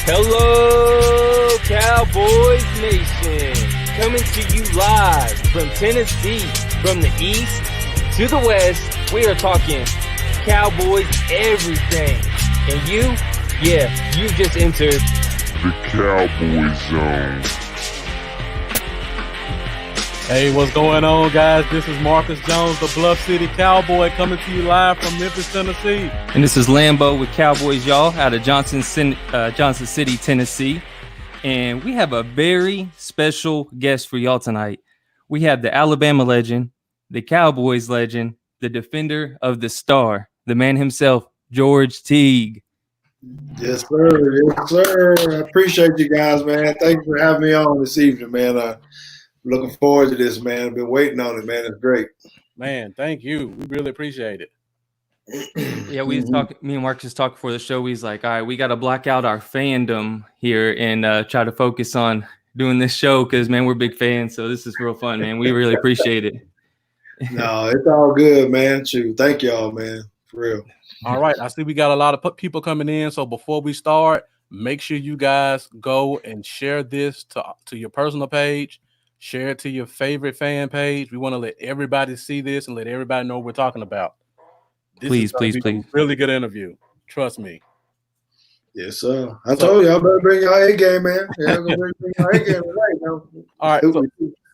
Hello, Cowboys Nation. Coming to you live from Tennessee, from the east to the west. We are talking Cowboys everything. And you've just entered the Cowboy Zone. Hey, what's going on, guys? This is Marcus Jones, the Bluff City Cowboy, coming to you live from Memphis, Tennessee. And this is Lambo with Cowboys, y'all, out of Johnson City, Tennessee. And we have a very special guest for y'all tonight. We have the Alabama legend, the Cowboys legend, the defender of the star, the man himself, George Teague. Yes, sir. Yes, sir. I appreciate you guys, man. Thanks for having me on this evening, man. Looking forward to this, man. I've been waiting on it, man. It's great. Man, thank you. We really appreciate it. Yeah, we was talking. Me and Mark just talked before the show. He's like, "All right, we got to block out our fandom here and try to focus on doing this show because, man, we're big fans. So this is real fun, man. We really appreciate it." No, it's all good, man. Shoot, thank y'all, man. For real. All right, I see we got a lot of people coming in. So before we start, make sure you guys go and share this to your personal page. Share it to your favorite fan page. We want to let everybody see this and let everybody know what we're talking about. Please. Really good interview. Trust me. Yes, sir. I told y'all better bring your A game, man. Yeah, bring your A game tonight, man. All right.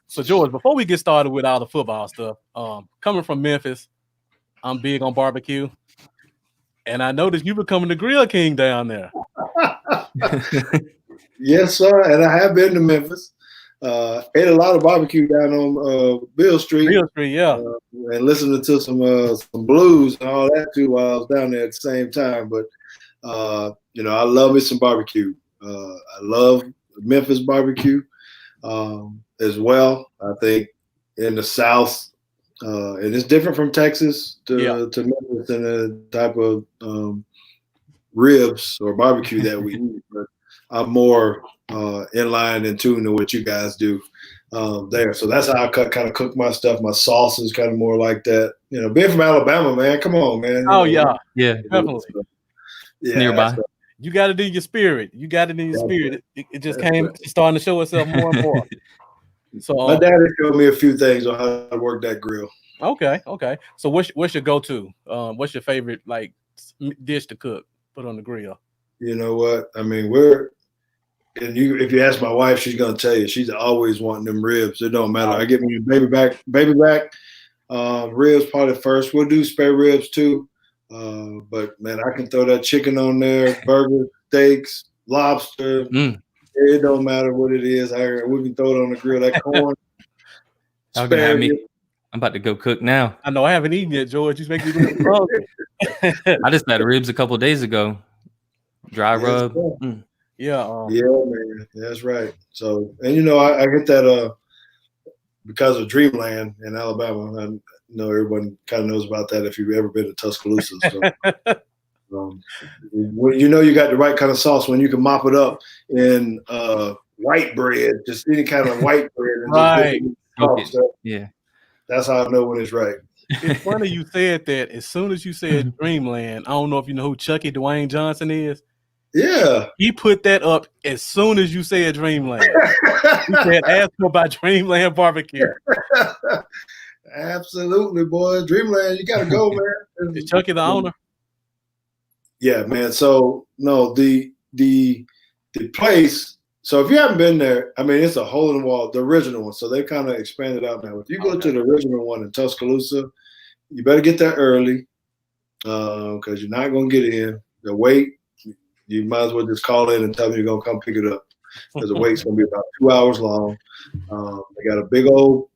So, George, before we get started with all the football stuff, coming from Memphis, I'm big on barbecue. And I noticed you becoming the grill king down there. Yes, sir. And I have been to Memphis. Ate a lot of barbecue down on Beale Street. Yeah. And listening to some blues and all that too while I was down there at the same time. But I love me some barbecue. I love Memphis barbecue as well. I think in the South, and it's different from Texas to Memphis and the type of ribs or barbecue that we eat. But I'm more in line and tune to what you guys do there. So that's how I kind of cook my stuff. My sauce is kind of more like that. You know, being from Alabama, man, come on, man. Oh, yeah, definitely. Yeah, nearby. You got it in your spirit. It just came starting to show itself more and more. So my daddy showed me a few things on how to work that grill. Okay. So what's your go-to? What's your favorite dish to cook? Put on the grill. You know what? I mean, if you ask my wife, she's gonna tell you she's always wanting them ribs. It don't matter. I get me baby back ribs probably first. We'll do spare ribs too. But man, I can throw that chicken on there, burgers, steaks, lobster. It don't matter what it is. We can throw it on the grill. That corn. Y'all gonna have me. I'm about to go cook now. I know I haven't eaten yet, George. You make me really hungry. I just had ribs a couple of days ago. Dry rub. Yeah. Yeah, man. That's right. So, and I get that because of Dreamland in Alabama. I know everyone kind of knows about that if you've ever been to Tuscaloosa. So, you got the right kind of sauce when you can mop it up in white bread, just any kind of white bread. And right. Yeah. That's how I know when it's right. It's funny you said that. As soon as you said Dreamland, I don't know if you know who Chucky Dwayne Johnson is. Yeah. He put that up as soon as you said Dreamland. He said, ask him about Dreamland barbecue. Absolutely, boy. Dreamland, you got to go, man. Is Chucky the owner? Yeah, man. So, no, the place, so if you haven't been there, I mean, it's a hole in the wall, the original one. So they kind of expanded out now. If you go to the original one in Tuscaloosa, you better get there early because you're not going to get in. The wait, you might as well just call in and tell them you're going to come pick it up because the wait's going to be about 2 hours long. They got a big old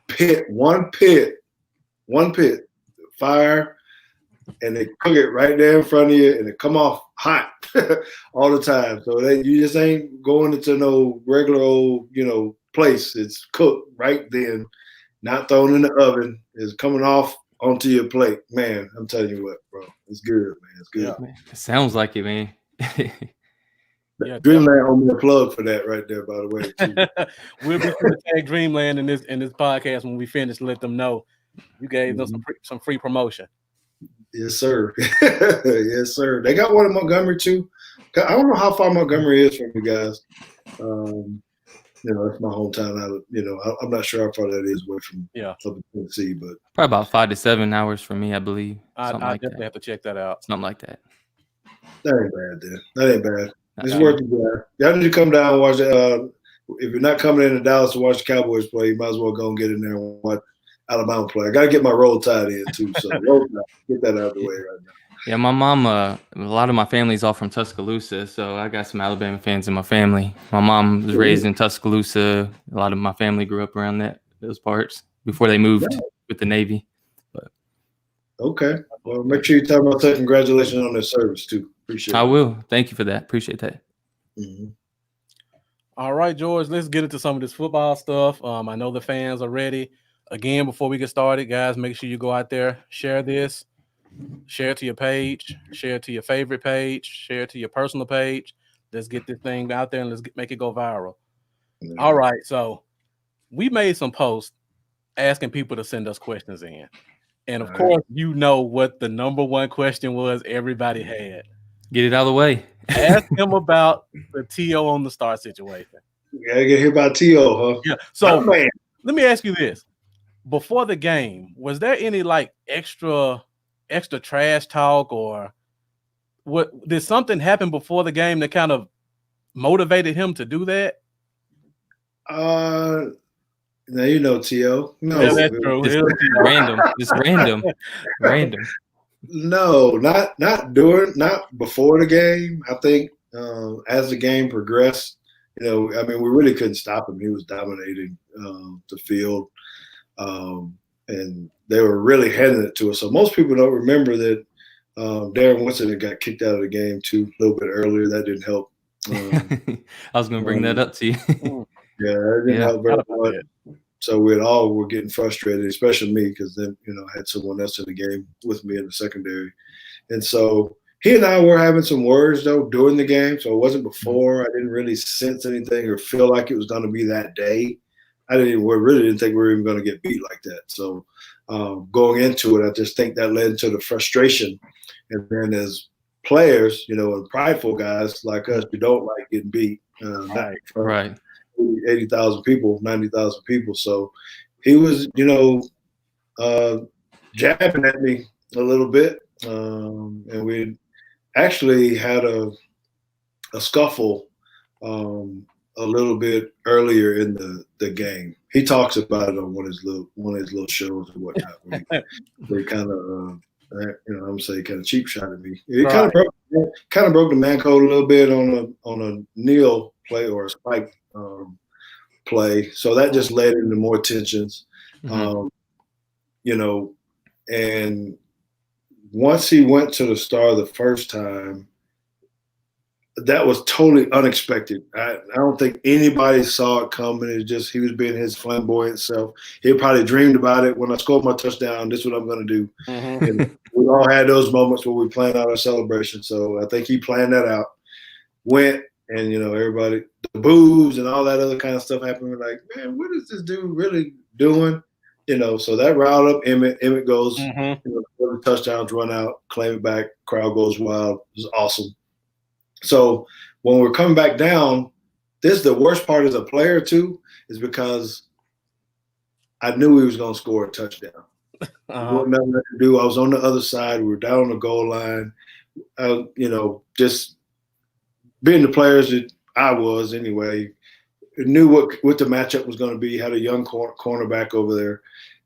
pit, one pit, fire, and they cook it right there in front of you, and it come off hot all the time. So you just ain't going into no regular old, place. It's cooked right then, not thrown in the oven. It's coming off onto your plate. Man, I'm telling you what, bro. It's good, man. It's good. Yeah, it sounds like it, man. Yeah, Dreamland owe me a plug for that right there, by the way. Too. We'll be sure to tag Dreamland in this podcast when we finish. Let them know you gave them some free promotion. Yes, sir. Yes, sir. They got one in Montgomery too. I don't know how far Montgomery is from you guys. That's my hometown. I'm not sure how far that is away from Tennessee, but Probably about 5 to 7 hours for me, I believe. I Like definitely have to check that out. Something like that. That ain't bad, then. That ain't bad. It's worth it. Y'all need to come down and watch it. If you're not coming into Dallas to watch the Cowboys play, you might as well go and get in there and watch Alabama play. I got to get my roll tide in, too. So get that out of the way right now. Yeah, my mom, a lot of my family's all from Tuscaloosa, so I got some Alabama fans in my family. My mom was raised in Tuscaloosa. A lot of my family grew up around those parts before they moved with the Navy. But okay. Well, make sure you tell my son congratulations on their service, too. Appreciate it. I will. Thank you for that. Appreciate that. Mm-hmm. All right, George, let's get into some of this football stuff. I know the fans are ready. Again, before we get started, guys, make sure you go out there, share this. Share it to your page, share it to your favorite page, share it to your personal page. Let's get this thing out there and let's make it go viral. Mm-hmm. All right. So we made some posts asking people to send us questions in. And of course, you know what the number one question was everybody had. Get it out of the way. Ask them about the T.O. on the start situation. You gotta get here about T.O., huh? Yeah. So let me ask you this. Before the game, was there any like extra trash talk, or what? Did something happen before the game that kind of motivated him to do that? Now you know T.O. No, yeah, that's true. Just random. No, not before the game. I think as the game progressed, we really couldn't stop him. He was dominating the field, and they were really handing it to us. So most people don't remember that Darren Winston had got kicked out of the game too a little bit earlier. That didn't help. I was going to bring that up to you. Yeah, that didn't help very much. So we all were getting frustrated, especially me, because then I had someone else in the game with me in the secondary, and so he and I were having some words though during the game. So it wasn't before. I didn't really sense anything or feel like it was going to be that day. I really didn't think we were even going to get beat like that. So going into it, I just think that led to the frustration. And then as players, and prideful guys like us, we don't like getting beat. Right. 80,000 people, 90,000 people. So he was, jabbing at me a little bit. And we actually had a scuffle a little bit earlier in the game. He talks about it on one of his little shows or whatnot. They kind of, I'm saying, kind of cheap shot at me. It kind of broke the man code a little bit on a kneel play or a spike play. So that just led into more tensions, and once he went to the star the first time, that was totally unexpected. I don't think anybody saw it coming. It's just he was being his flamboyant self. He probably dreamed about it. When I scored my touchdown, this is what I'm going to do. Mm-hmm. And we all had those moments where we planned out our celebration. So I think he planned that out. Went, and everybody, the boos and all that other kind of stuff happened. We're like, man, what is this dude really doing? So that riled up Emmett. Emmett goes, the touchdowns run out, claim it back, crowd goes wild. It was awesome. So when we're coming back down, this is the worst part as a player too, is because I knew he was going to score a touchdown. Nothing to do. I was on the other side. We were down on the goal line. Just being the players that I was anyway, knew what the matchup was going to be. Had a young cornerback over there,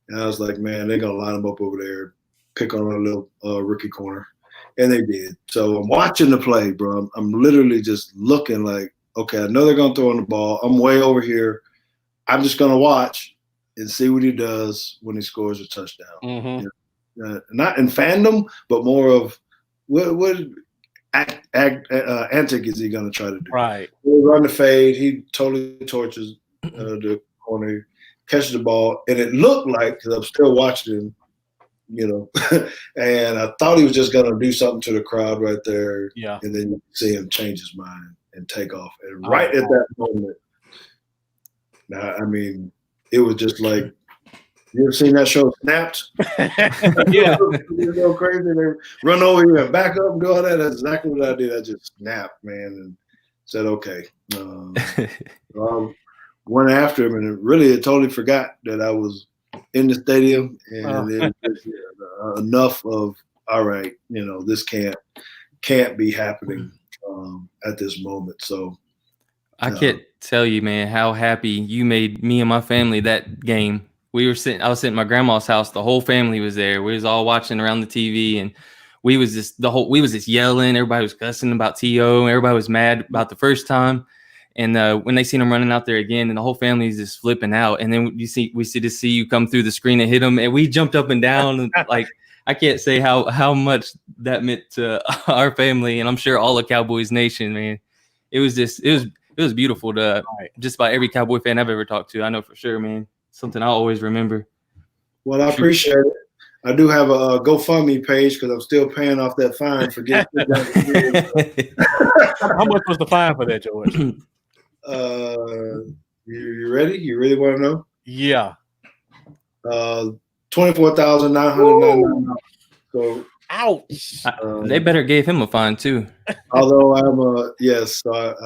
and I was like, man, they're going to line him up over there, pick on a little rookie corner. And they did. So I'm watching the play, bro. I'm literally just looking like, okay, I know they're going to throw in the ball. I'm way over here. I'm just going to watch and see what he does when he scores a touchdown. Mm-hmm. Not in fandom, but more of what antic is he going to try to do? Right. He'll run the fade. He totally torches the corner, catches the ball. And it looked like, because I'm still watching him, and I thought he was just going to do something to the crowd right there. Yeah. And then you see him change his mind and take off. And right at that moment, it was just like You ever seen that show Snapped? Yeah. You go crazy. They run over you and back up and do all that. That's exactly what I did. I just snapped, man, and said, okay. Went after him, and really, I totally forgot that I was in the stadium, and it was just, enough of, all right, this can't be happening at this moment. So I can't tell you, man, how happy you made me and my family that game. I was sitting at my grandma's house. The whole family was there. We was all watching around the TV, and we was just yelling. Everybody was cussing about T.O. Everybody was mad about the first time. And when they seen him running out there again, and the whole family is just flipping out. And then we see you come through the screen and hit him, and we jumped up and down. And like, I can't say how much that meant to our family, and I'm sure all of Cowboys Nation, man. It was beautiful to just about every Cowboy fan I've ever talked to. I know for sure, man. Something I always remember. Well, I appreciate it. I do have a GoFundMe page because I'm still paying off that fine for getting. How much was the fine for that, George? You ready? You really want to know? Yeah. $24,999. So, ouch. They better gave him a fine too. Although I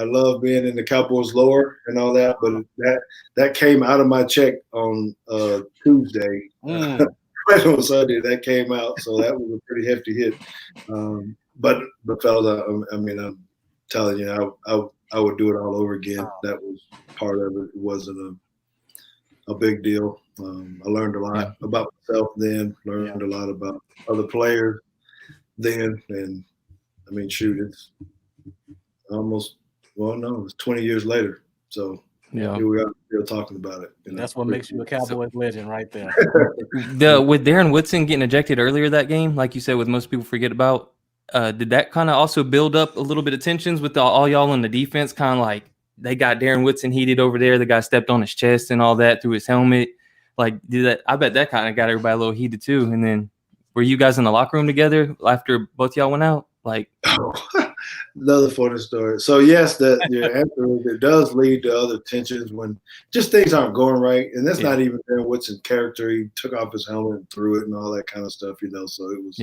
love being in the Cowboys lore and all that, but that came out of my check on Tuesday. On Sunday that came out, so that was a pretty hefty hit. But fellas, I'm telling you, I would do it all over again. That was part of it. It wasn't a big deal. I learned a lot about myself then, learned a lot about other players then, and it's almost, it's 20 years later. So here we are still talking about it. That's what makes you a Cowboys legend right there. With Darren Woodson getting ejected earlier that game, like you said, with most people forget about, did that kind of also build up a little bit of tensions with all y'all on the defense? Kind of like they got Darren Woodson heated over there. The guy stepped on his chest and all that through his helmet. Like, I bet that kind of got everybody a little heated too. And then were you guys in the locker room together after both y'all went out? Like, another funny story. So yes, your answer is it does lead to other tensions when just things aren't going right, and that's not even Darren Woodson's character. He took off his helmet and threw it and all that kind of stuff, So it was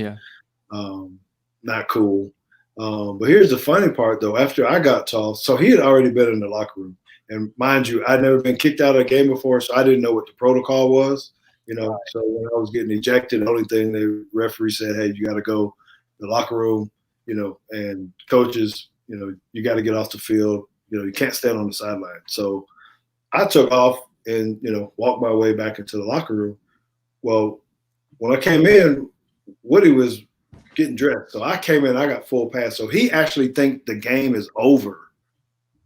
not cool. But here's the funny part, though. After I got tossed, so he had already been in the locker room, and mind you, I'd never been kicked out of a game before, so I didn't know what the protocol was. So when I was getting ejected, the only thing the referee said, "Hey, you got to go to the locker room." And coaches, you got to get off the field. You can't stand on the sideline. So I took off and, walked my way back into the locker room. Well, when I came in, Woody was getting dressed. So I came in, I got full pass. So he actually thinks the game is over,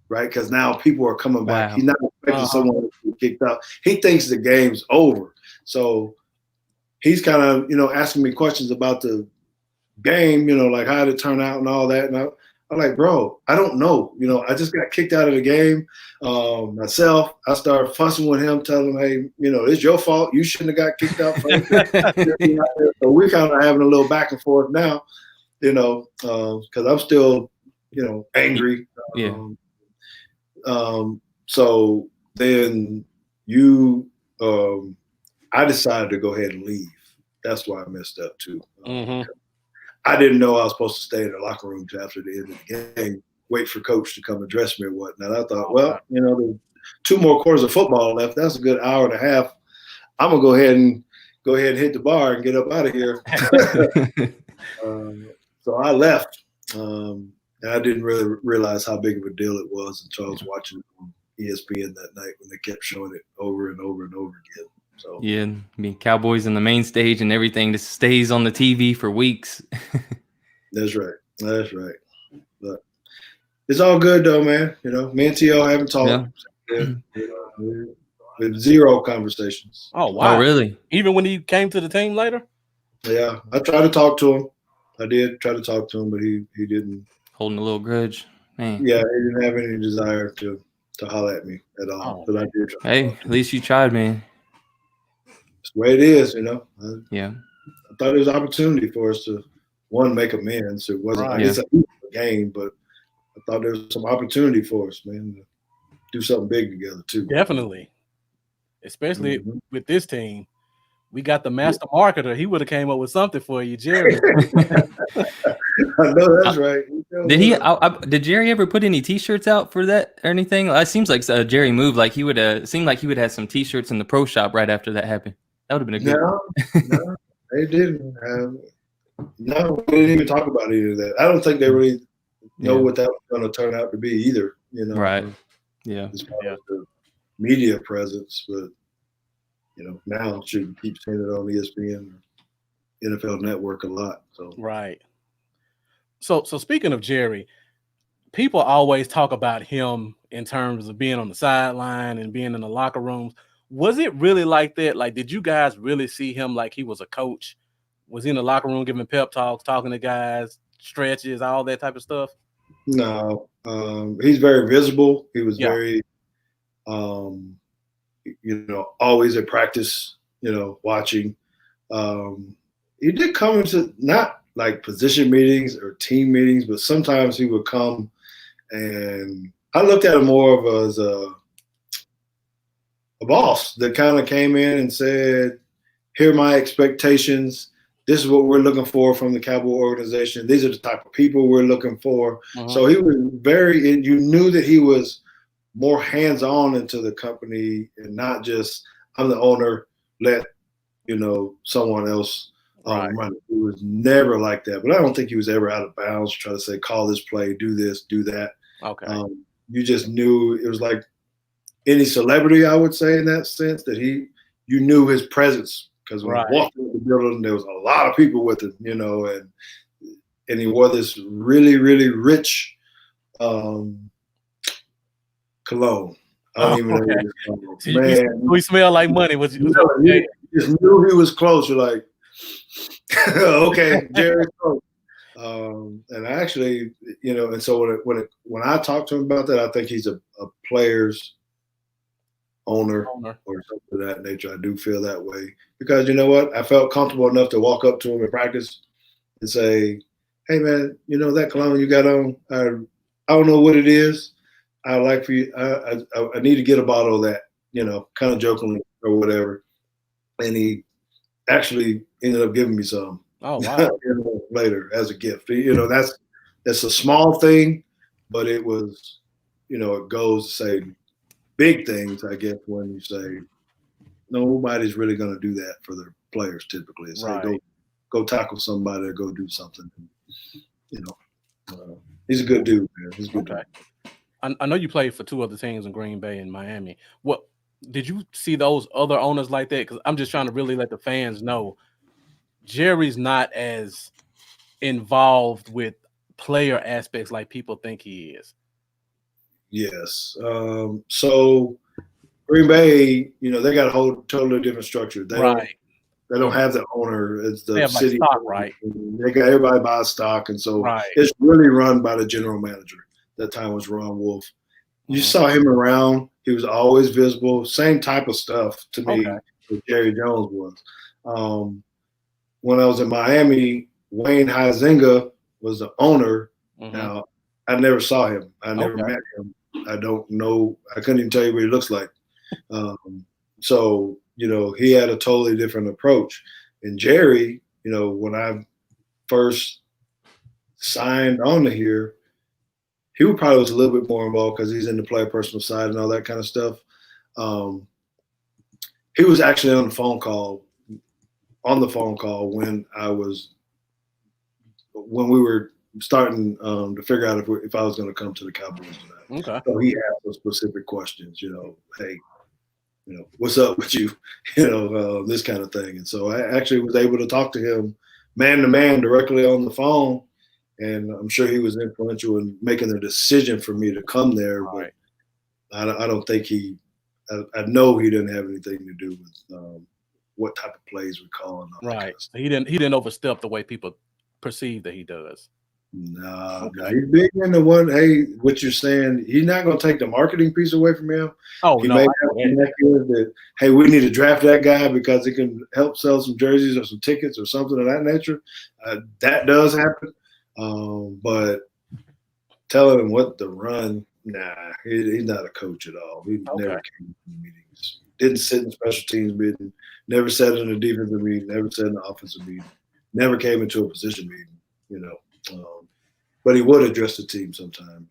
right? Because now people are coming back. Wow. He's not expecting someone to get kicked out. He thinks the game's over. So he's kind of, asking me questions about the game, like how did it turn out and all that. And I'm like, bro, I don't know. I just got kicked out of the game myself. I started fussing with him, telling him, hey, it's your fault. You shouldn't have got kicked out. So we're kind of having a little back and forth now, because I'm still, angry. So then I decided to go ahead and leave. That's why I messed up too. I didn't know I was supposed to stay in the locker room till after the end of the game, wait for coach to come address me or whatnot. I thought, well, there's 2 more quarters of football left. That's a good hour and a half. I'm gonna go ahead and hit the bar and get up out of here. So I left, and I didn't really realize how big of a deal it was until I was watching on ESPN that night when they kept showing it over and over and over again. So Cowboys on the main stage and everything just stays on the TV for weeks. That's right. But it's all good though, man. Me and T.O. haven't talked. With 0 conversations. Oh wow! Oh really? Even when he came to the team later? Yeah, I tried to talk to him. I did try to talk to him, but he didn't. Holding a little grudge, man. Yeah, he didn't have any desire to holler at me at all. But I did try. Hey, at least you tried, man. It's the way it is, I thought there was an opportunity for us to make amends. It wasn't it's a game, but I thought there was some opportunity for us, man, to do something big together too. Definitely. Especially with this team. We got the master marketer. He would have came up with something for you, Jerry. I know that's right. Did he? Did Jerry ever put any T-shirts out for that or anything? It seems like Jerry moved. Like he would. Seemed like he would have some T-shirts in the pro shop right after that happened. That would have been a good. No, they didn't. No, we didn't even talk about any of that. I don't think they really know what that was going to turn out to be either. You know, right? Yeah. As far as the media presence, but you know, now you keep seeing it on ESPN, NFL Network a lot. So right. So speaking of Jerry, people always talk about him in terms of being on the sideline and being in the locker rooms. Was it really like that? Like, did you guys really see him like he was a coach? Was he in the locker room giving pep talks, talking to guys, stretches, all that type of stuff? No, he's very visible. He was very, always at practice, watching. He did come into not like position meetings or team meetings, but sometimes he would come, and I looked at him more of as a boss that kind of came in and said, here are my expectations. This is what we're looking for from the Cowboy organization. These are the type of people we're looking for. So he was you knew that he was more hands-on into the company and not just, I'm the owner, let, someone else run it. He was never like that. But I don't think he was ever out of bounds to try to say, call this play, do this, do that. Okay. You just knew it was like any celebrity, I would say, in that sense, that you knew his presence. Because when he walked into the building, there was a lot of people with him, and he wore this really, really rich cologne. I don't even know what it's called. Man, we smell like money. You just knew he was close. You're like, okay, Jerry's close. And actually, and so when I talk to him about that, I think he's a player's owner or something of that nature. I do feel that way because you know what? I felt comfortable enough to walk up to him in practice and say, hey man, that cologne you got on, I don't know what it is. I'd like for you, I need to get a bottle of that, kind of jokingly or whatever. And he actually ended up giving me some. Oh wow. Later as a gift. That's a small thing, but it was, it goes to say big things, I guess, when you say nobody's really going to do that for their players typically. It's like go tackle somebody or go do something. He's a good dude, man. He's a good dude. I know you played for 2 other teams in Green Bay and Miami. What did you see those other owners like that? Because I'm just trying to really let the fans know Jerry's not as involved with player aspects like people think he is. Yes. So Green Bay, they got a whole totally different structure. They don't have the owner. It's the city. Stock, right? They got everybody buys stock, and so it's really run by the general manager. That time was Ron Wolf. You saw him around. He was always visible. Same type of stuff to me that Jerry Jones was. When I was in Miami, Wayne Huizenga was the owner. Now, I never saw him. I never met him. I don't know. I couldn't even tell you what he looks like. So, he had a totally different approach. And Jerry, when I first signed on to here, he probably was a little bit more involved because he's in the player personal side and all that kind of stuff. He was actually on the phone call when we were starting to figure out if I was going to come to the Cowboys or not. Okay. So he asked those specific questions, hey, what's up with you, this kind of thing. And so I actually was able to talk to him man to man directly on the phone. And I'm sure he was influential in making the decision for me to come there. But I don't think I know he didn't have anything to do with what type of plays we call. And all that kind of stuff. He didn't overstep the way people perceive that he does. No, he's big into what you're saying. He's not going to take the marketing piece away from him. He may have that, hey, we need to draft that guy because it can help sell some jerseys or some tickets or something of that nature. That does happen. But telling him what to run, nah, he's not a coach at all. He never came to meetings didn't sit in special teams meeting, never sat in a defensive meeting, never sat in an offensive meeting, never came into a position meeting, but he would address the team sometime.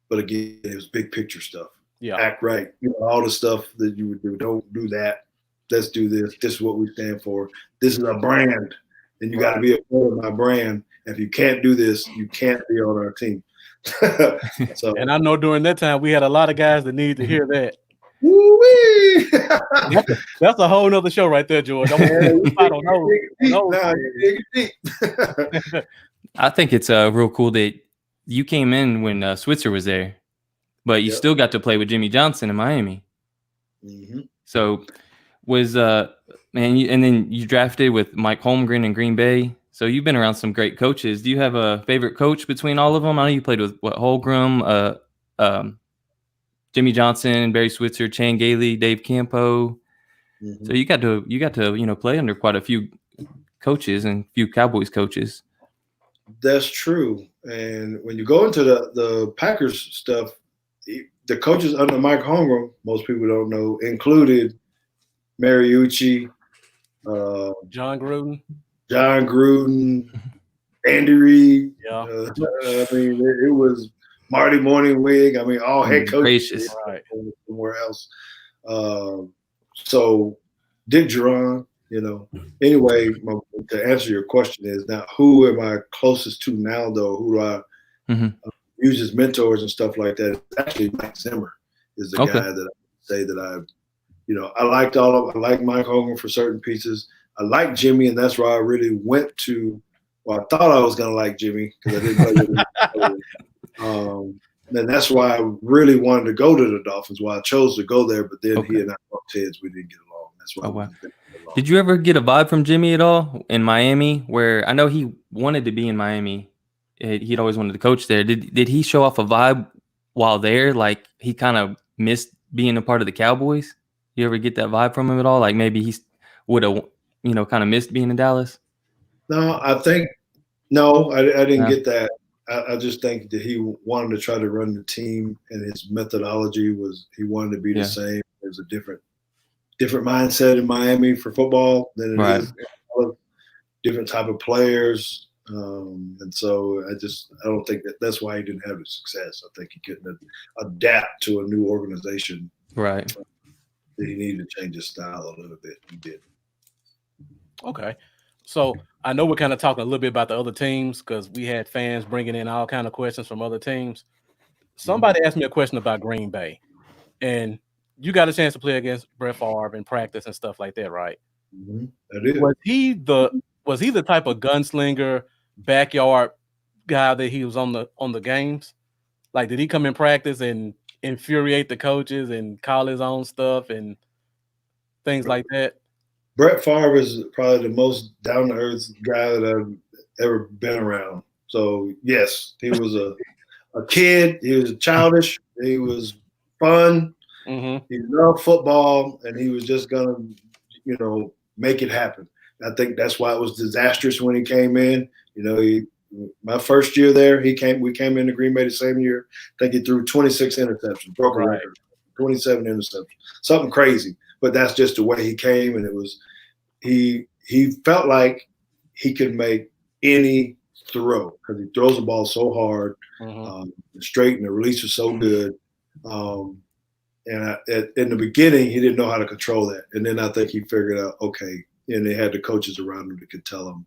But again, it was big picture stuff. Yeah. Act right. All the stuff that you would do. Don't do that. Let's do this. This is what we stand for. This is a brand. And you got to be a part of my brand. If you can't do this, you can't be on our team. So, and I know during that time we had a lot of guys that need to hear that. Woo-wee! That's a whole nother show right there, George. I don't know. I think it's real cool that you came in when Switzer was there, but you still got to play with Jimmy Johnson in Miami. Mm-hmm. So was and then you drafted with Mike Holmgren in Green Bay. So you've been around some great coaches. Do you have a favorite coach between all of them? I know you played with Holmgren, Jimmy Johnson, Barry Switzer, Chan Gailey, Dave Campo. Mm-hmm. So you got to play under quite a few coaches and few Cowboys coaches. That's true. And when you go into the Packers stuff, the coaches under Mike Holmgren, most people don't know, included Mariucci, John Gruden, Andy Reid. Yeah. It was Marty Morningwig. All head coaches somewhere else. So Dick Geron. Anyway, to answer your question is now, who am I closest to now, though? Who do I use as mentors and stuff like that? It's actually Mike Zimmer is the guy that I say that I liked I like Mike Hogan for certain pieces. I like Jimmy, and that's why I really went to, I thought I was going to like Jimmy because I didn't play with him. And that's why I really wanted to go to the Dolphins, why I chose to go there, but then he and I bumped heads. We didn't get along. That's why Did you ever get a vibe from Jimmy at all in Miami, where I know he wanted to be in Miami? He'd always wanted to coach there. Did he show off a vibe while there? Like he kind of missed being a part of the Cowboys? You ever get that vibe from him at all? Like maybe he would have, kind of missed being in Dallas? No, I didn't get that. I just think that he wanted to try to run the team, and his methodology was he wanted to be the same. There's a different mindset in Miami for football than it is different type of players. And so I don't think that's why he didn't have the success. I think he couldn't adapt to a new organization. Right. That he needed to change his style a little bit. He did. Okay. So I know we're kind of talking a little bit about the other teams because we had fans bringing in all kind of questions from other teams. Somebody asked me a question about Green Bay, and you got a chance to play against Brett Favre in practice and stuff like that, right? Mm-hmm. I did. Was he the type of gunslinger, backyard guy that he was on the games? Like, did he come in practice and infuriate the coaches and call his own stuff and things like that? Brett Favre is probably the most down-to-earth guy that I've ever been around. So, yes, he was a kid. He was childish. He was fun. Mm-hmm. He loved football, and he was just going to, make it happen. I think that's why it was disastrous when he came in. My first year there, we came into Green Bay the same year. I think he threw 26 interceptions, broke a record, 27 interceptions, something crazy. But that's just the way he came, and it was he felt like he could make any throw because he throws the ball so hard, straight, and the release was so good. And in the beginning, he didn't know how to control that, and then I think he figured out, okay, and they had the coaches around him that could tell him,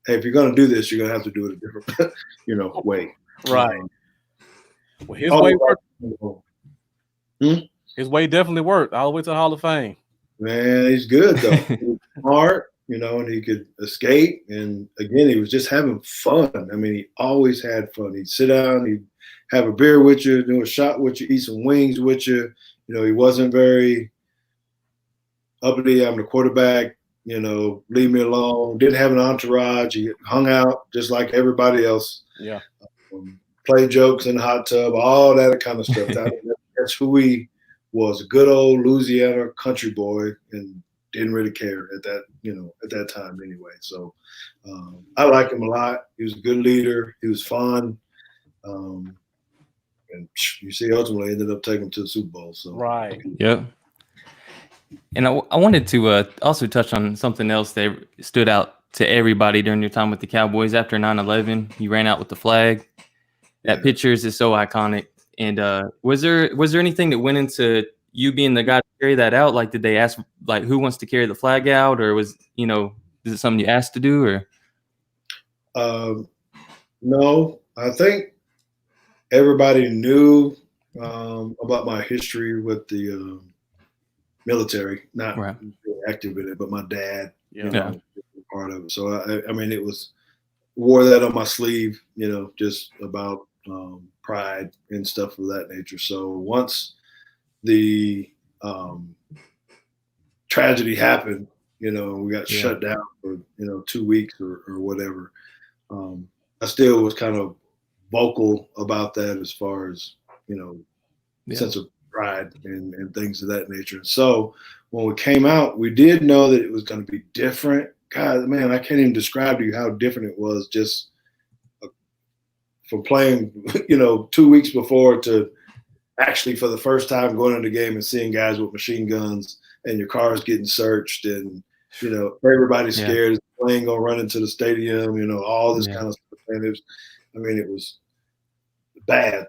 hey, if you're going to do this, you're going to have to do it a different, way. Right. Well, his way worked. His way definitely worked all the way to the Hall of Fame. Man, he's good, though. He's smart, and he could escape. And, again, he was just having fun. He always had fun. He'd sit down, he'd have a beer with you, do a shot with you, eat some wings with you. He wasn't very uppity. I'm the quarterback. Leave me alone. Didn't have an entourage. He hung out just like everybody else. Yeah. Played jokes in the hot tub, all that kind of stuff. That's who he was, a good old Louisiana country boy, and didn't really care at that time anyway. So I like him a lot. He was a good leader. He was fun. And you see, ultimately ended up taking him to the Super Bowl. So right. Yeah. And I wanted to also touch on something else that stood out to everybody during your time with the Cowboys after 9/11. You ran out with the flag. That picture is just so iconic. And was there anything that went into you being the guy to carry that out? Like, did they ask like who wants to carry the flag out, or was is it something you asked to do, or? No, I think everybody knew about my history with the military, not Right. active in it, but my dad, Yeah. part of it. So I mean, it was wore that on my sleeve, just about pride and stuff of that nature. So once the tragedy happened, we got shut down for 2 weeks or whatever. I still was kind of vocal about that as far as sense of pride and things of that nature. So when we came out, we did know that it was going to be different. God, man, I can't even describe to you how different it was just from playing, 2 weeks before to actually for the first time going into the game and seeing guys with machine guns and your cars getting searched and, everybody's scared. The plane going to run into the stadium, all this kind of stuff. And it was bad.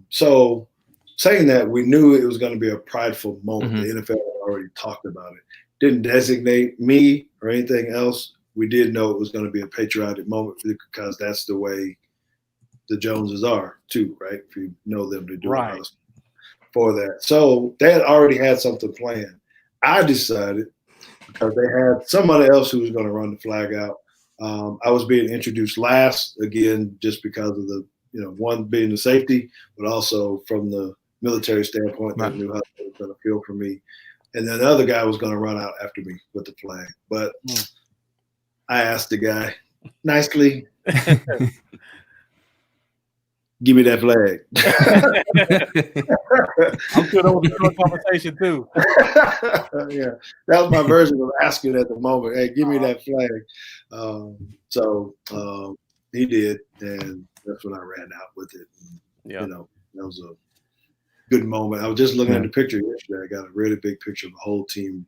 So saying that, we knew it was going to be a prideful moment. Mm-hmm. The NFL had already talked about it. Didn't designate me or anything else. We did know it was going to be a patriotic moment because that's the way the Joneses are too, right? If you know them, they do Right. for that. So they had already had something planned. I decided because they had somebody else who was going to run the flag out. I was being introduced last again, just because of the, one being the safety, but also from the military standpoint, they knew how they were going to feel for me. And then the other guy was going to run out after me with the flag. But I asked the guy nicely, give me that flag. I'm sure that was a short conversation too. Yeah, that was my version of asking at the moment. Hey, give me that flag. So he did, and that's when I ran out with it. And, that was a good moment. I was just looking at the picture yesterday. I got a really big picture of the whole team,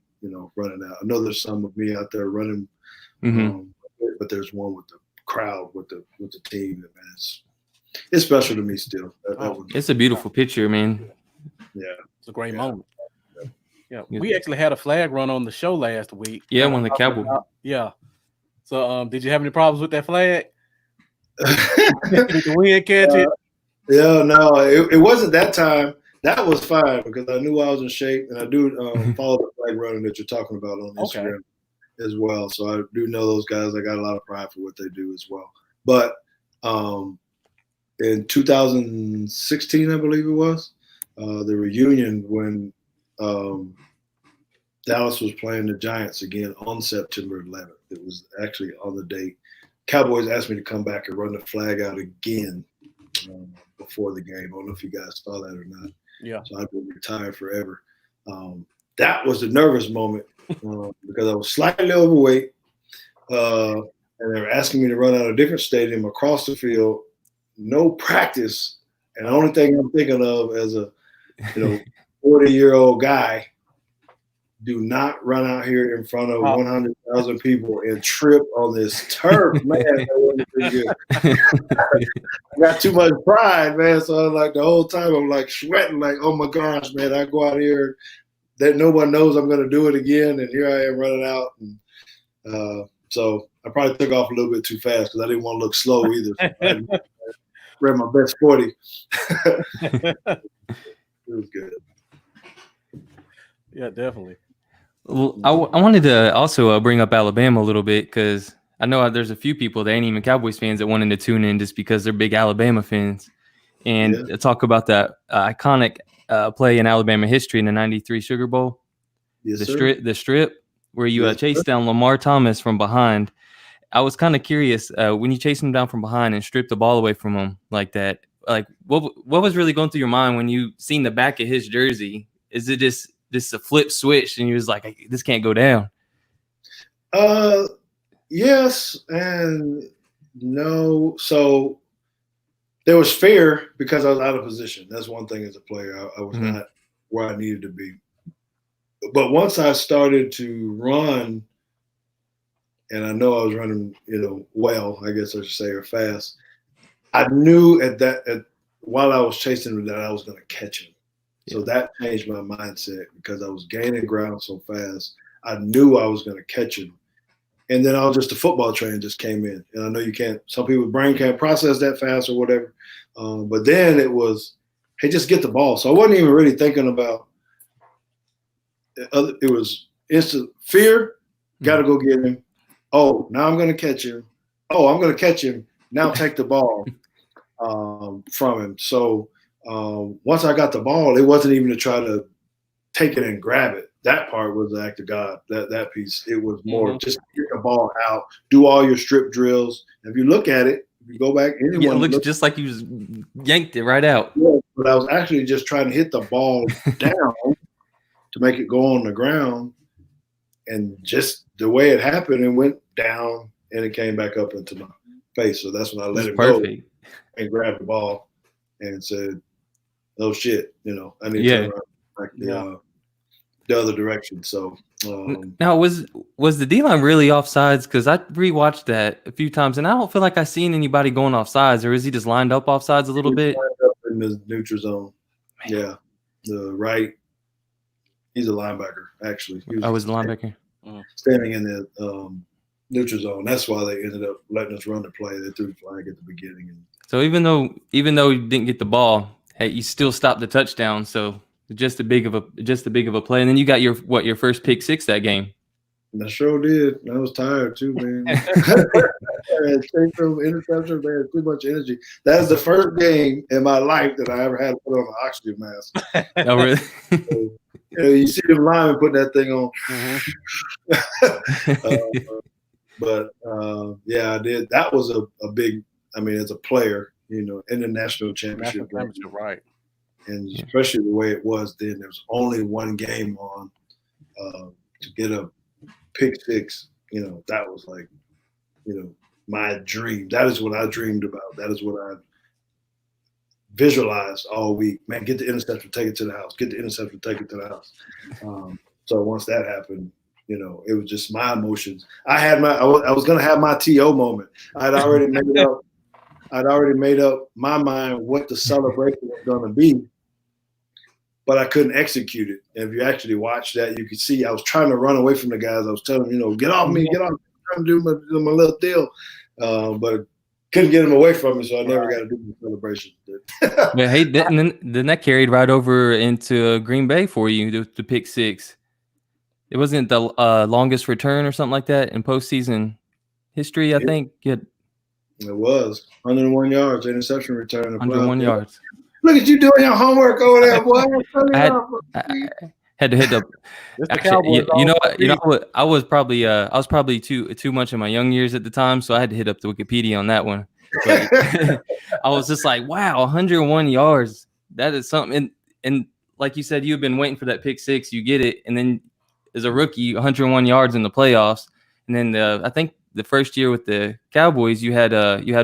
running out. I know there's some of me out there running, but there's one with the crowd, with the team. And it's special to me still. It's a beautiful picture, man. Yeah, it's a great moment. Yeah, we actually had a flag run on the show last week. Yeah, when the Cowboys. So, did you have any problems with that flag? Did the wind catch it? Yeah, no, it wasn't that time. That was fine because I knew I was in shape, and I do follow the flag running that you're talking about on Instagram as well. So I do know those guys. I got a lot of pride for what they do as well. But in 2016, I believe it was, the reunion when Dallas was playing the Giants again on September 11th. It was actually on the date. Cowboys asked me to come back and run the flag out again before the game. I don't know if you guys saw that or not. Yeah. So I've been retired forever. That was the nervous moment because I was slightly overweight, and they were asking me to run out a different stadium across the field, no practice, and the only thing I'm thinking of as a 40-year-old guy, do not run out here in front of 100,000 people and trip on this turf, man. That wasn't pretty good. I got too much pride, man. So I'm like the whole time I'm like sweating, like, oh my gosh, man, I go out here that no one knows I'm going to do it again, and here I am running out. And so I probably took off a little bit too fast because I didn't want to look slow either. So I ran my best 40. It was good. Yeah, definitely. Well, I wanted to also bring up Alabama a little bit because I know there's a few people that ain't even Cowboys fans that wanted to tune in just because they're big Alabama fans. And talk about that iconic play in Alabama history in the '93 Sugar Bowl. Yes, the strip where you chased down Lamar Thomas from behind. I was kind of curious when you chased him down from behind and stripped the ball away from him like that. Like, what was really going through your mind when you seen the back of his jersey? Is it just a flip switch and you was like, this can't go down? Yes and no. So there was fear because I was out of position. That's one thing as a player. I was not where I needed to be. but once I started to run, and I know I was running, well, I guess I should say, or fast. I knew while I was chasing him that I was going to catch him. So that changed my mindset because I was gaining ground so fast. I knew I was going to catch him. And then the football train just came in. And I know some people's brain can't process that fast or whatever. But then it was, hey, just get the ball. So I wasn't even really thinking about it. Was instant fear, got to go get him. Oh, now I'm going to catch him. Oh, I'm going to catch him. Now take the ball from him. So once I got the ball, it wasn't even to try to take it and grab it. That part was the act of God, that piece. It was more just get the ball out, do all your strip drills. If you look at it, if you go back, it looks just like you just yanked it right out. Yeah, but I was actually just trying to hit the ball down to make it go on the ground. And just the way it happened, it went down and it came back up into my face. So that's when I let it go and grabbed the ball and said, "Oh shit, I need to turn around the other direction." So now was the D-line really offsides? Because I rewatched that a few times and I don't feel like I seen anybody going offsides, or is he just lined up offsides a little bit? Lined up in the neutral zone. Man. Yeah, the right. He's a linebacker, actually. I was the linebacker. Standing in the neutral zone. That's why they ended up letting us run the play. They threw the flag at the beginning. So even though you didn't get the ball, hey, you still stopped the touchdown. So just a big of a play. And then you got your first pick six that game. I sure did. I was tired too, man. I had interception, man, too much energy. That is the first game in my life that I ever had to put on an oxygen mask. Oh, really? So, you see them linemen putting that thing on. I did. That was a big, as a player, in the national championship. Right. And especially the way it was then, there was only one game on to get a pick six. That was like, my dream. That is what I dreamed about. That is what I visualized all week. Man, get the interception, take it to the house. Get the interception, take it to the house. So once that happened, it was just my emotions. I was going to have my TO moment. I'd already made up my mind what the celebration was going to be, but I couldn't execute it. And if you actually watch that, you could see I was trying to run away from the guys. I was telling them, get off me, get off me. I'm trying to do my little deal. But couldn't get them away from me, so I never got to do the celebration. Yeah, hey, then that carried right over into Green Bay for you, the pick six. It wasn't the longest return or something like that in postseason history, I think. It was 101 yards, interception return. 101 yards. Look at you doing your homework over there, boy. I had to hit the. Actually, I was probably too much in my young years at the time, so I had to hit up the Wikipedia on that one. But I was just like, wow, 101 yards. That is something. And like you said, you've been waiting for that pick six. You get it, and then as a rookie, 101 yards in the playoffs. And then I think the first year with the Cowboys, you had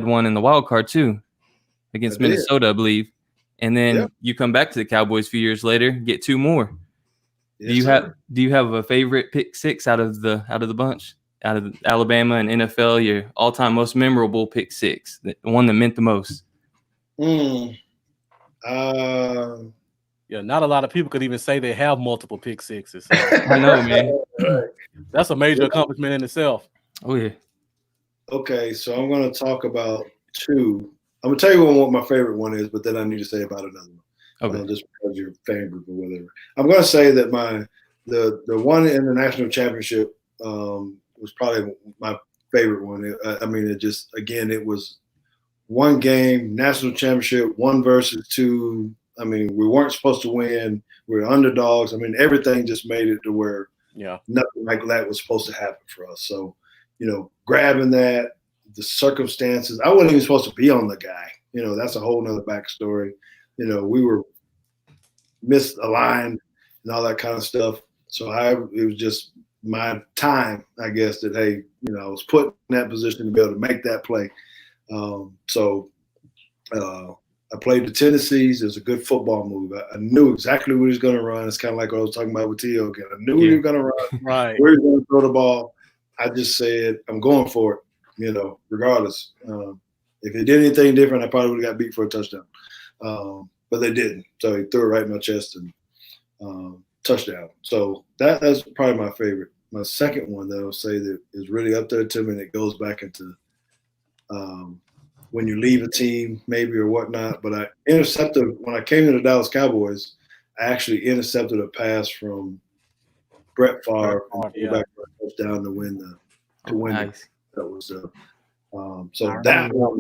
one in the wild card too against Minnesota, I believe. And then you come back to the Cowboys a few years later, get two more. Yes, do you have a favorite pick six out of the bunch, out of Alabama and NFL? Your all-time most memorable pick six, the one that meant the most. Not a lot of people could even say they have multiple pick sixes. So. I know, man. That's a major accomplishment in itself. Oh yeah. Okay, so I'm going to talk about two. I'm going to tell you what my favorite one is, but then I need to say about another one. Okay. Just because you're a fan group or whatever. I'm going to say that the one in the national championship was probably my favorite one. It was one game, national championship, 1 versus 2. We weren't supposed to win. We were underdogs. Everything just made it to where nothing like that was supposed to happen for us. So, grabbing that, the circumstances, I wasn't even supposed to be on the guy. That's a whole nother backstory. We were misaligned and all that kind of stuff. So it was just my time, I guess, that, hey, I was put in that position to be able to make that play. I played the Tennessees. It was a good football move. I knew exactly what he was going to run. It's kind of like what I was talking about with T.O. again. I knew what he was going to run, Right. where he was going to throw the ball. I just said, I'm going for it, you know, regardless. If he did anything different, I probably would have got beat for a touchdown. But they didn't. So he threw it right in my chest and touchdown. So that's probably my favorite. My second one that I'll say that is really up there to me, and it goes back into when you leave a team maybe or whatnot. But I intercepted, when I came to the Dallas Cowboys, I actually intercepted a pass from Brett Favre and back for a touchdown to win Nice. That was so that one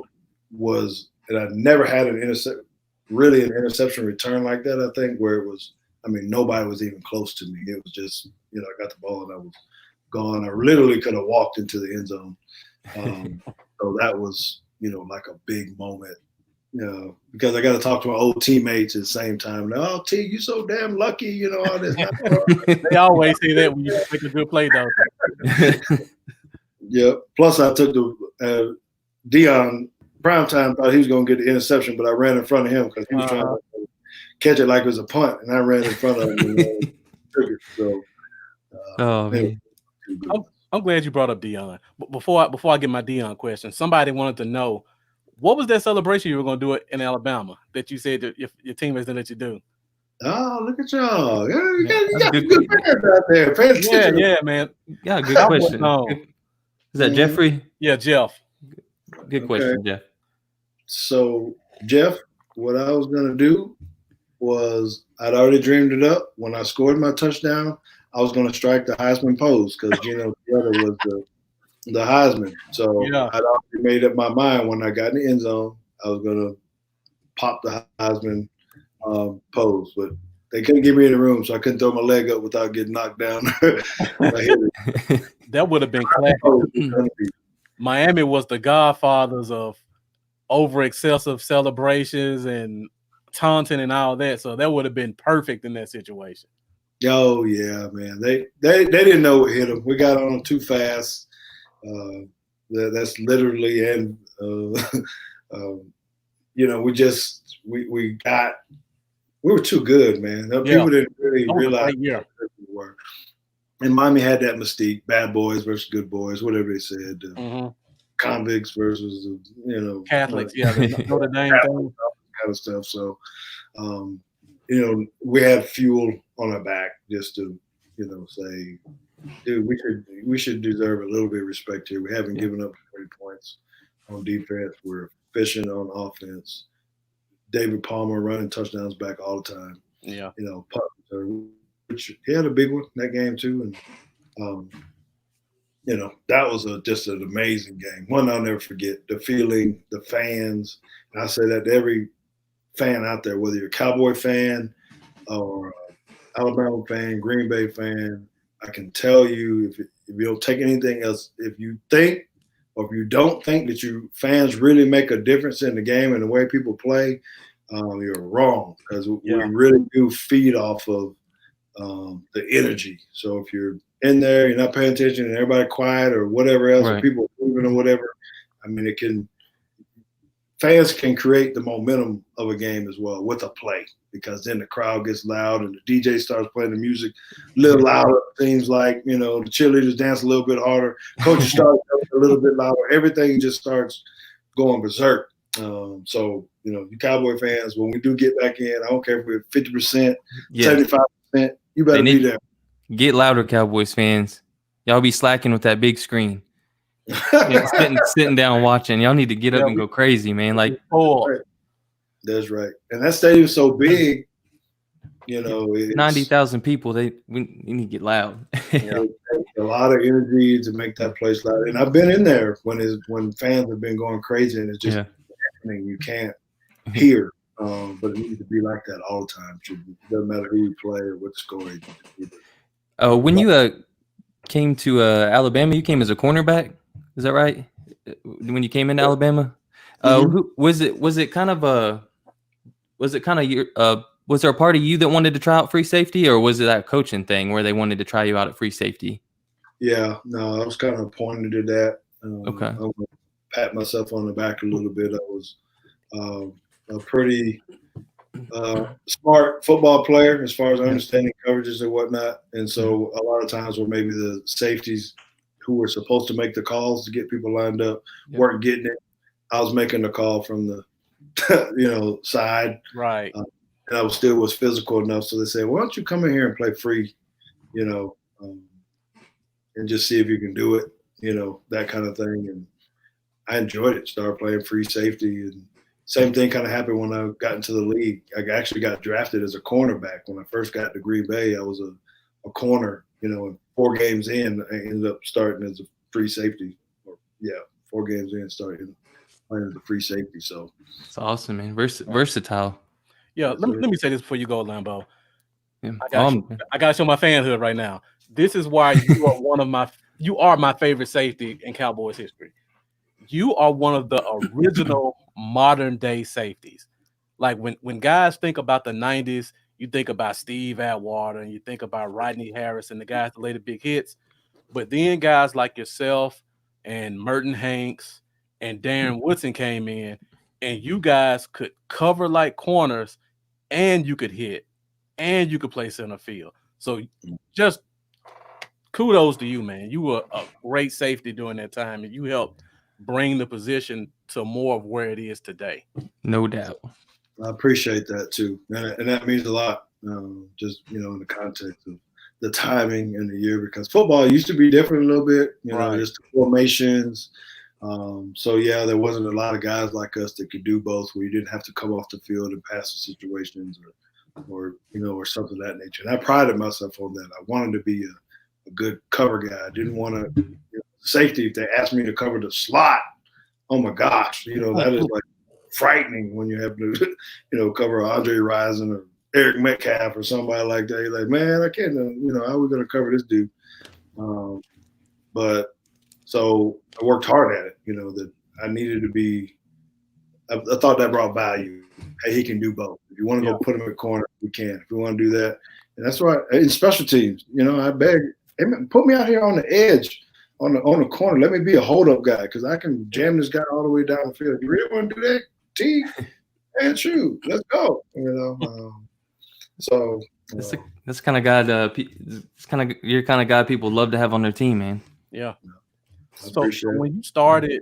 was, and I never had an interception return like that, I think, where it was, I mean, nobody was even close to me. It was just, you know, I got the ball and I was gone. I literally could have walked into the end zone. So that was, you know, like a big moment, you know, because I got to talk to my old teammates at the same time. Oh, T, you so damn lucky, you know, all this. They always say that when you make a good play, though. Yeah. Plus, I took the Dion Primetime thought he was going to get the interception, but I ran in front of him because he was trying to catch it like it was a punt, and I ran in front of him. So, man. I'm glad you brought up Dion. But before I get my Dion question, somebody wanted to know, what was that celebration you were going to do in Alabama that you said that your teammates didn't let you do? Oh, look at y'all! You got good fans out there. Pay attention. Yeah, man. Yeah, good question. Is that Jeffrey? Yeah, Jeff. Good question, Jeff. So, Jeff, what I was going to do was, I'd already dreamed it up. When I scored my touchdown, I was going to strike the Heisman pose because Gino Chiesa was the Heisman. So I'd already made up my mind when I got in the end zone, I was going to pop the Heisman pose. But they couldn't get me in the room, so I couldn't throw my leg up without getting knocked down. That would have been classic. Miami was the godfathers of over excessive celebrations and taunting and all that, so that would have been perfect in that situation. Oh yeah, man. They didn't know what hit them. We got on them too fast. That's literally, and you know, we were too good, man. People didn't really realize how good we were. And Miami had that mystique: bad boys versus good boys, whatever they said. Convicts versus, you know, Catholics, Notre Dame kind of stuff. So, you know, we had fuel on our back just to, you know, say, dude, we should deserve a little bit of respect here. We haven't given up 30 points on defense. We're efficient on offense. David Palmer running touchdowns back all the time. Yeah, you know, which he had a big one in that game too, and you know, that was just an amazing game. One I'll never forget. The feeling, the fans, and I say that to every fan out there, whether you're a Cowboy fan or Alabama fan, Green Bay fan, I can tell you, if you don't take anything else, if you think or if you don't think that you fans really make a difference in the game and the way people play, you're wrong, because we really do feed off of the energy. So if you're in there, you're not paying attention, and everybody quiet or whatever else, or people moving or whatever, I mean, fans can create the momentum of a game as well with a play, because then the crowd gets loud and the DJ starts playing the music a little louder. Things like, you know, the cheerleaders dance a little bit harder, coaches start a little bit louder, everything just starts going berserk. So, you know, you Cowboy fans, when we do get back in, I don't care if we're 50%, 75%, you better be there. Get louder, Cowboys fans. Y'all be slacking with that big screen. Sitting down watching. Y'all need to get up and go crazy, man. Like, that's right. And that stadium's so big, you know, 90,000 people. We need to get loud. It takes a lot of energy to make that place loud. And I've been in there when fans have been going crazy, and it's just happening. You can't hear. But it needs to be like that all the time. It doesn't matter who you play or what score you do. When you came to Alabama, you came as a cornerback. Is that right? When you came into Alabama, was there a part of you that wanted to try out free safety, or was it that coaching thing where they wanted to try you out at free safety? Yeah, no, I was kind of pointing to that. Okay. I'm gonna pat myself on the back a little bit. I was a pretty smart football player as far as understanding coverages and whatnot. And so a lot of times where maybe the safeties who were supposed to make the calls to get people lined up weren't getting it, I was making the call from the side. Right. And I was physical enough. So they said, why don't you come in here and play free, and just see if you can do it, that kind of thing. And I enjoyed it. Started playing free safety, and same thing kind of happened when I got into the league. I actually got drafted as a cornerback. When I first got to Green Bay, I was a corner, and 4 games in, I ended up starting as a free safety. 4 games in, started playing as a free safety. So it's awesome, man. Versatile. Yeah, let me say this before you go, Lambo. Yeah. I gotta show my fanhood right now. This is why you are my favorite safety in Cowboys history. You are one of the original modern day safeties. Like when guys think about the 90s, you think about Steve Atwater and you think about Rodney Harris and the guys that laid the big hits. But then guys like yourself and Merton Hanks and Darren Woodson came in, and you guys could cover like corners, and you could hit, and you could play center field. So just kudos to you, man. You were a great safety during that time, and you helped bring the position to more of where it is today. No doubt. I appreciate that too, and that means a lot. Just in the context of the timing and the year, because football used to be different a little bit. Just the formations. So there wasn't a lot of guys like us that could do both, where you didn't have to come off the field and pass the situations or something of that nature. And I prided myself on that. I wanted to be a good cover guy. I didn't want to safety. If they asked me to cover the slot, oh my gosh, that is like frightening when you have to, cover Andre Rison or Eric Metcalf or somebody like that. You're like, man, I can't, how are we going to cover this dude? But so I worked hard at it, that I needed to be, I thought that brought value. Hey, he can do both. If you want to go put him in the corner, we can. If we want to do that. And that's why in special teams, I beg, hey, put me out here on the edge, on the corner. Let me be a hold-up guy, because I can jam this guy all the way down the field. You really want to do that, Teague? Man, shoot, let's go. So that's the kind of guy. You're kind of guy people love to have on their team, man. Yeah. So when you started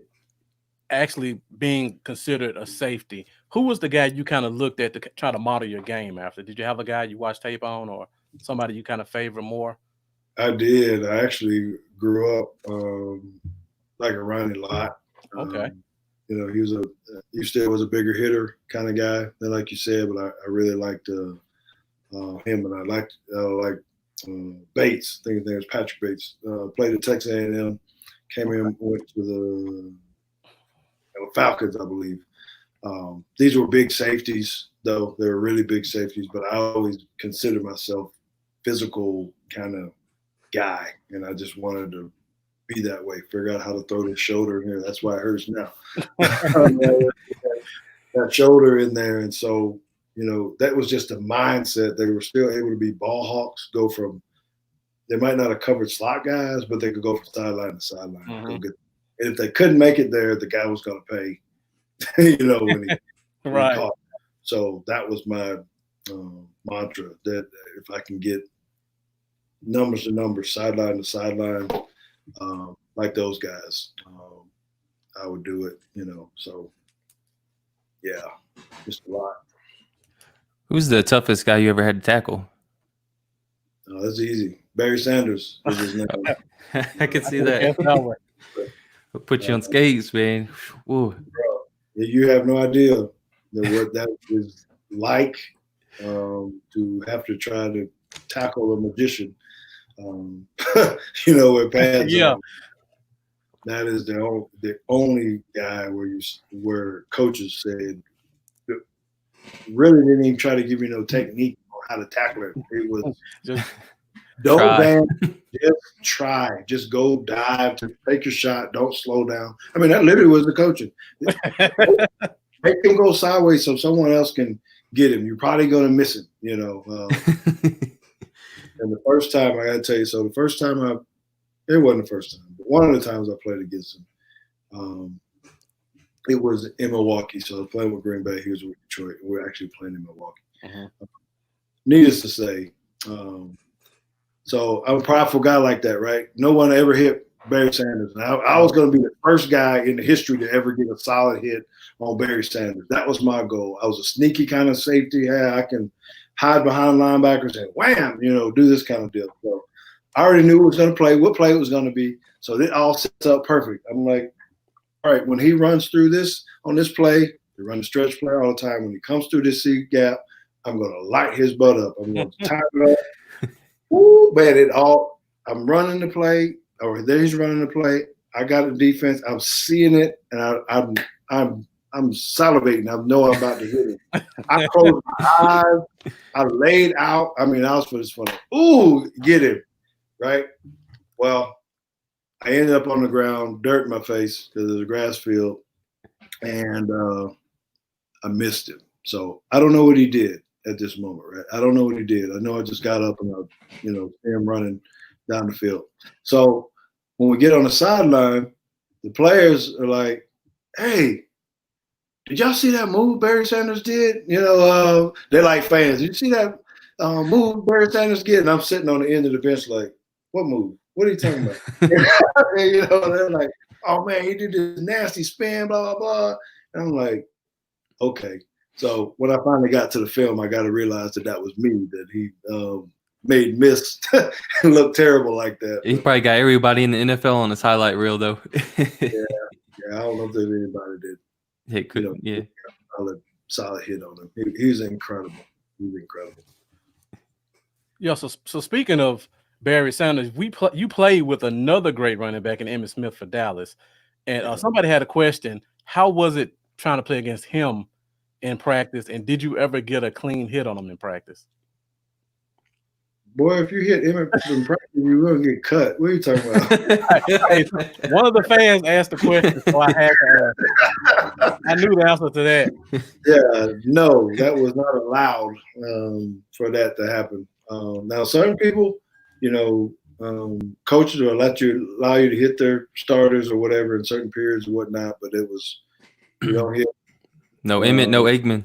actually being considered a safety, who was the guy you kind of looked at to try to model your game after? Did you have a guy you watched tape on, or somebody you kind of favor more? I did. I actually grew up like a Ronnie Lott. Okay. He still was a bigger hitter kind of guy than like you said, but I really liked him, and I liked Bates. I think his name was Patrick Bates. Played at Texas A&M, came in, went to the Falcons, I believe. These were big safeties, though. They were really big safeties, but I always considered myself physical kind of guy, and I just wanted to be that way, figure out how to throw this shoulder in here. That's why it hurts now. That shoulder in there. And so, that was just a mindset. They were still able to be ball hawks, go from, they might not have covered slot guys, but they could go from sideline to sideline. Mm-hmm. And if they couldn't make it there, the guy was going to pay, when he right. caught. So that was my mantra, that if I can get numbers to numbers, sideline to sideline, like those guys, I would do it, so yeah, just a lot. Who's the toughest guy you ever had to tackle? That's easy. Barry Sanders was his name. I can see that. I'll put you on skates, man. Whoa. Bro, you have no idea what that is like, to have to try to tackle a magician. With pads on. That is the only guy where coaches said really didn't even try to give you no technique on how to tackle it. It was just try. Just go dive, to take your shot, don't slow down. I mean, that literally was the coaching. Make him go sideways so someone else can get him. You're probably gonna miss him, And the first time, I got to tell you, it wasn't the first time, but one of the times I played against him, It was in Milwaukee, so I was playing with Green Bay. He was with Detroit. We're actually playing in Milwaukee. Needless to say, so I'm a prideful guy like that, right? No one ever hit Barry Sanders. Now I was going to be the first guy in the history to ever get a solid hit on Barry Sanders. That was my goal. I was a sneaky kind of safety. Yeah, I can hide behind linebackers and wham, do this kind of deal. So I already knew what play it was going to be. So it all sets up perfect. I'm like, all right, when he runs through this on this play, they run the stretch play all the time. When he comes through this C gap, I'm going to light his butt up. I'm going to time it up. Woo, man, I'm running the play, or there he's running the play. I got the defense. I'm seeing it, and I'm salivating. I know I'm about to hit it. I closed my eyes. I laid out. I mean, I was for this funny. Ooh, get him, right? Well, I ended up on the ground, dirt in my face because there's a grass field, and I missed him. So I don't know what he did at this moment, right? I don't know what he did. I know I just got up and I, see him running down the field. So when we get on the sideline, the players are like, "Hey, did y'all see that move Barry Sanders did?" They're like fans. Did you see that move Barry Sanders did? And I'm sitting on the end of the bench like, "What move? What are you talking about?" They're like, "Oh man, he did this nasty spin, blah blah blah." And I'm like, "Okay." So when I finally got to the film, I got to realize that was me, that he made miss and look terrible like that. He probably got everybody in the NFL on his highlight reel, though. yeah, I don't know if there's anybody that solid hit on him. He's incredible. He's incredible. Yeah. So speaking of Barry Sanders, you played with another great running back in Emmitt Smith for Dallas, and somebody had a question: how was it trying to play against him in practice, and did you ever get a clean hit on him in practice? Boy, if you hit Emmitt in practice, you're going to get cut. What are you talking about? One of the fans asked the question, so I had to ask. I knew the answer to that. Yeah, no, that was not allowed for that to happen. Now, certain people, coaches will allow you to hit their starters or whatever in certain periods or whatnot, but it was, you don't hit. No Emmitt, no Aikman.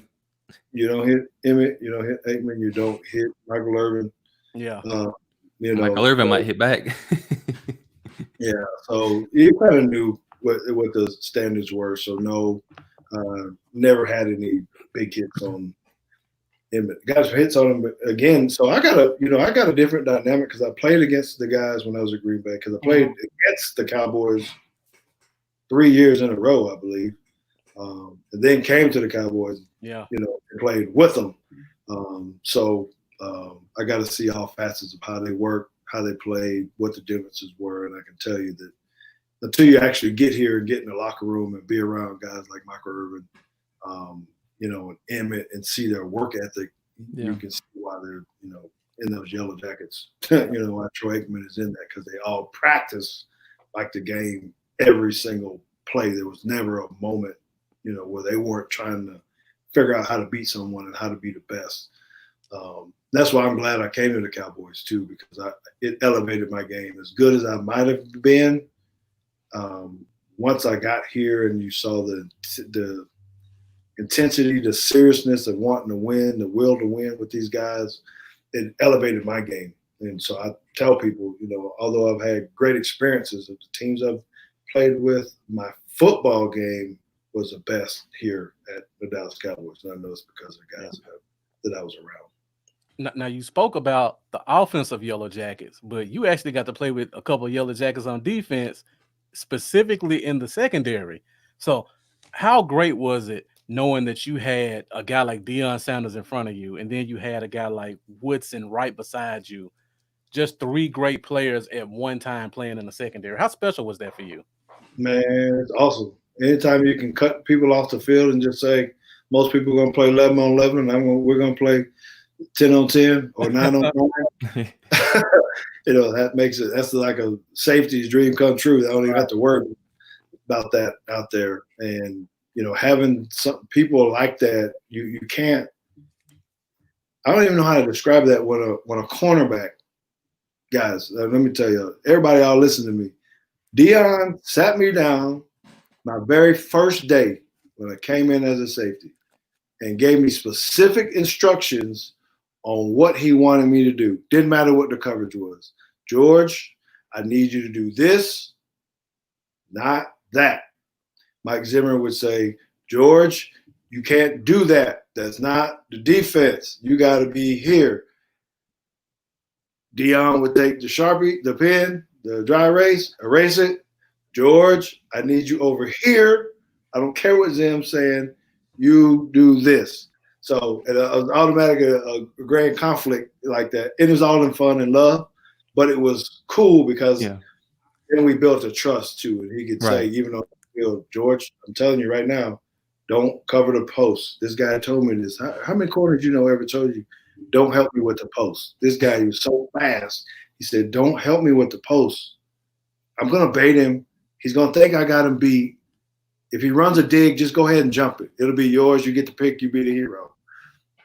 You don't hit Emmitt, you don't hit Aikman, you don't hit Michael Irvin. Yeah. Michael Irvin might hit back. Yeah, so you kind of knew what the standards were. So no, never had any big hits on Emmitt. Guys hits on him again. So I got a different dynamic because I played against the guys when I was at Green Bay, because I played against the Cowboys 3 years in a row, I believe. And then came to the Cowboys. Yeah, and played with them. I got to see all facets of how they work, how they played, what the differences were, and I can tell you that until you actually get here and get in the locker room and be around guys like Michael Irvin, and Emmitt, and see their work ethic, you can see why they're in those Yellow Jackets. Why Troy Aikman is in that, because they all practice like the game every single play. There was never a moment where they weren't trying to figure out how to beat someone and how to be the best. That's why I'm glad I came to the Cowboys too, because it elevated my game. As good as I might have been, once I got here and you saw the intensity, the seriousness of wanting to win, the will to win with these guys, it elevated my game. And so I tell people, although I've had great experiences of the teams I've played with, my football game was the best here at the Dallas Cowboys. And I know it's because of the guys that I was around. Now, you spoke about the offensive Yellow Jackets, but you actually got to play with a couple of Yellow Jackets on defense, specifically in the secondary. So how great was it knowing that you had a guy like Deion Sanders in front of you, and then you had a guy like Woodson right beside you, just three great players at one time playing in the secondary? How special was that for you? Man, it's awesome. Anytime you can cut people off the field and just say, most people are going to play 11 on 11, and we're going to play 10 on 10 or 9 on 9. That makes it, that's like a safety's dream come true. They don't even have to worry about that out there. And, having some people like that, you can't, I don't even know how to describe that when a cornerback, guys, let me tell you, everybody, y'all listen to me. Deion sat me down my very first day when I came in as a safety and gave me specific instructions on what he wanted me to do. Didn't matter what the coverage was. George, I need you to do this, not that. Mike Zimmer would say, George, you can't do that. That's not the defense. You got to be here. Dion would take the Sharpie, the pen, the dry erase it. George, I need you over here. I don't care what Zim's saying. You do this. So it was automatic a grand conflict like that. It was all in fun and love, but it was cool because then we built a trust too. And he could say, even though George, I'm telling you right now, don't cover the post. This guy told me this. How many corners ever told you, don't help me with the post? This guy was so fast. He said, don't help me with the post. I'm going to bait him. He's going to think I got him beat. If he runs a dig, just go ahead and jump it. It'll be yours. You get to pick. You be the hero.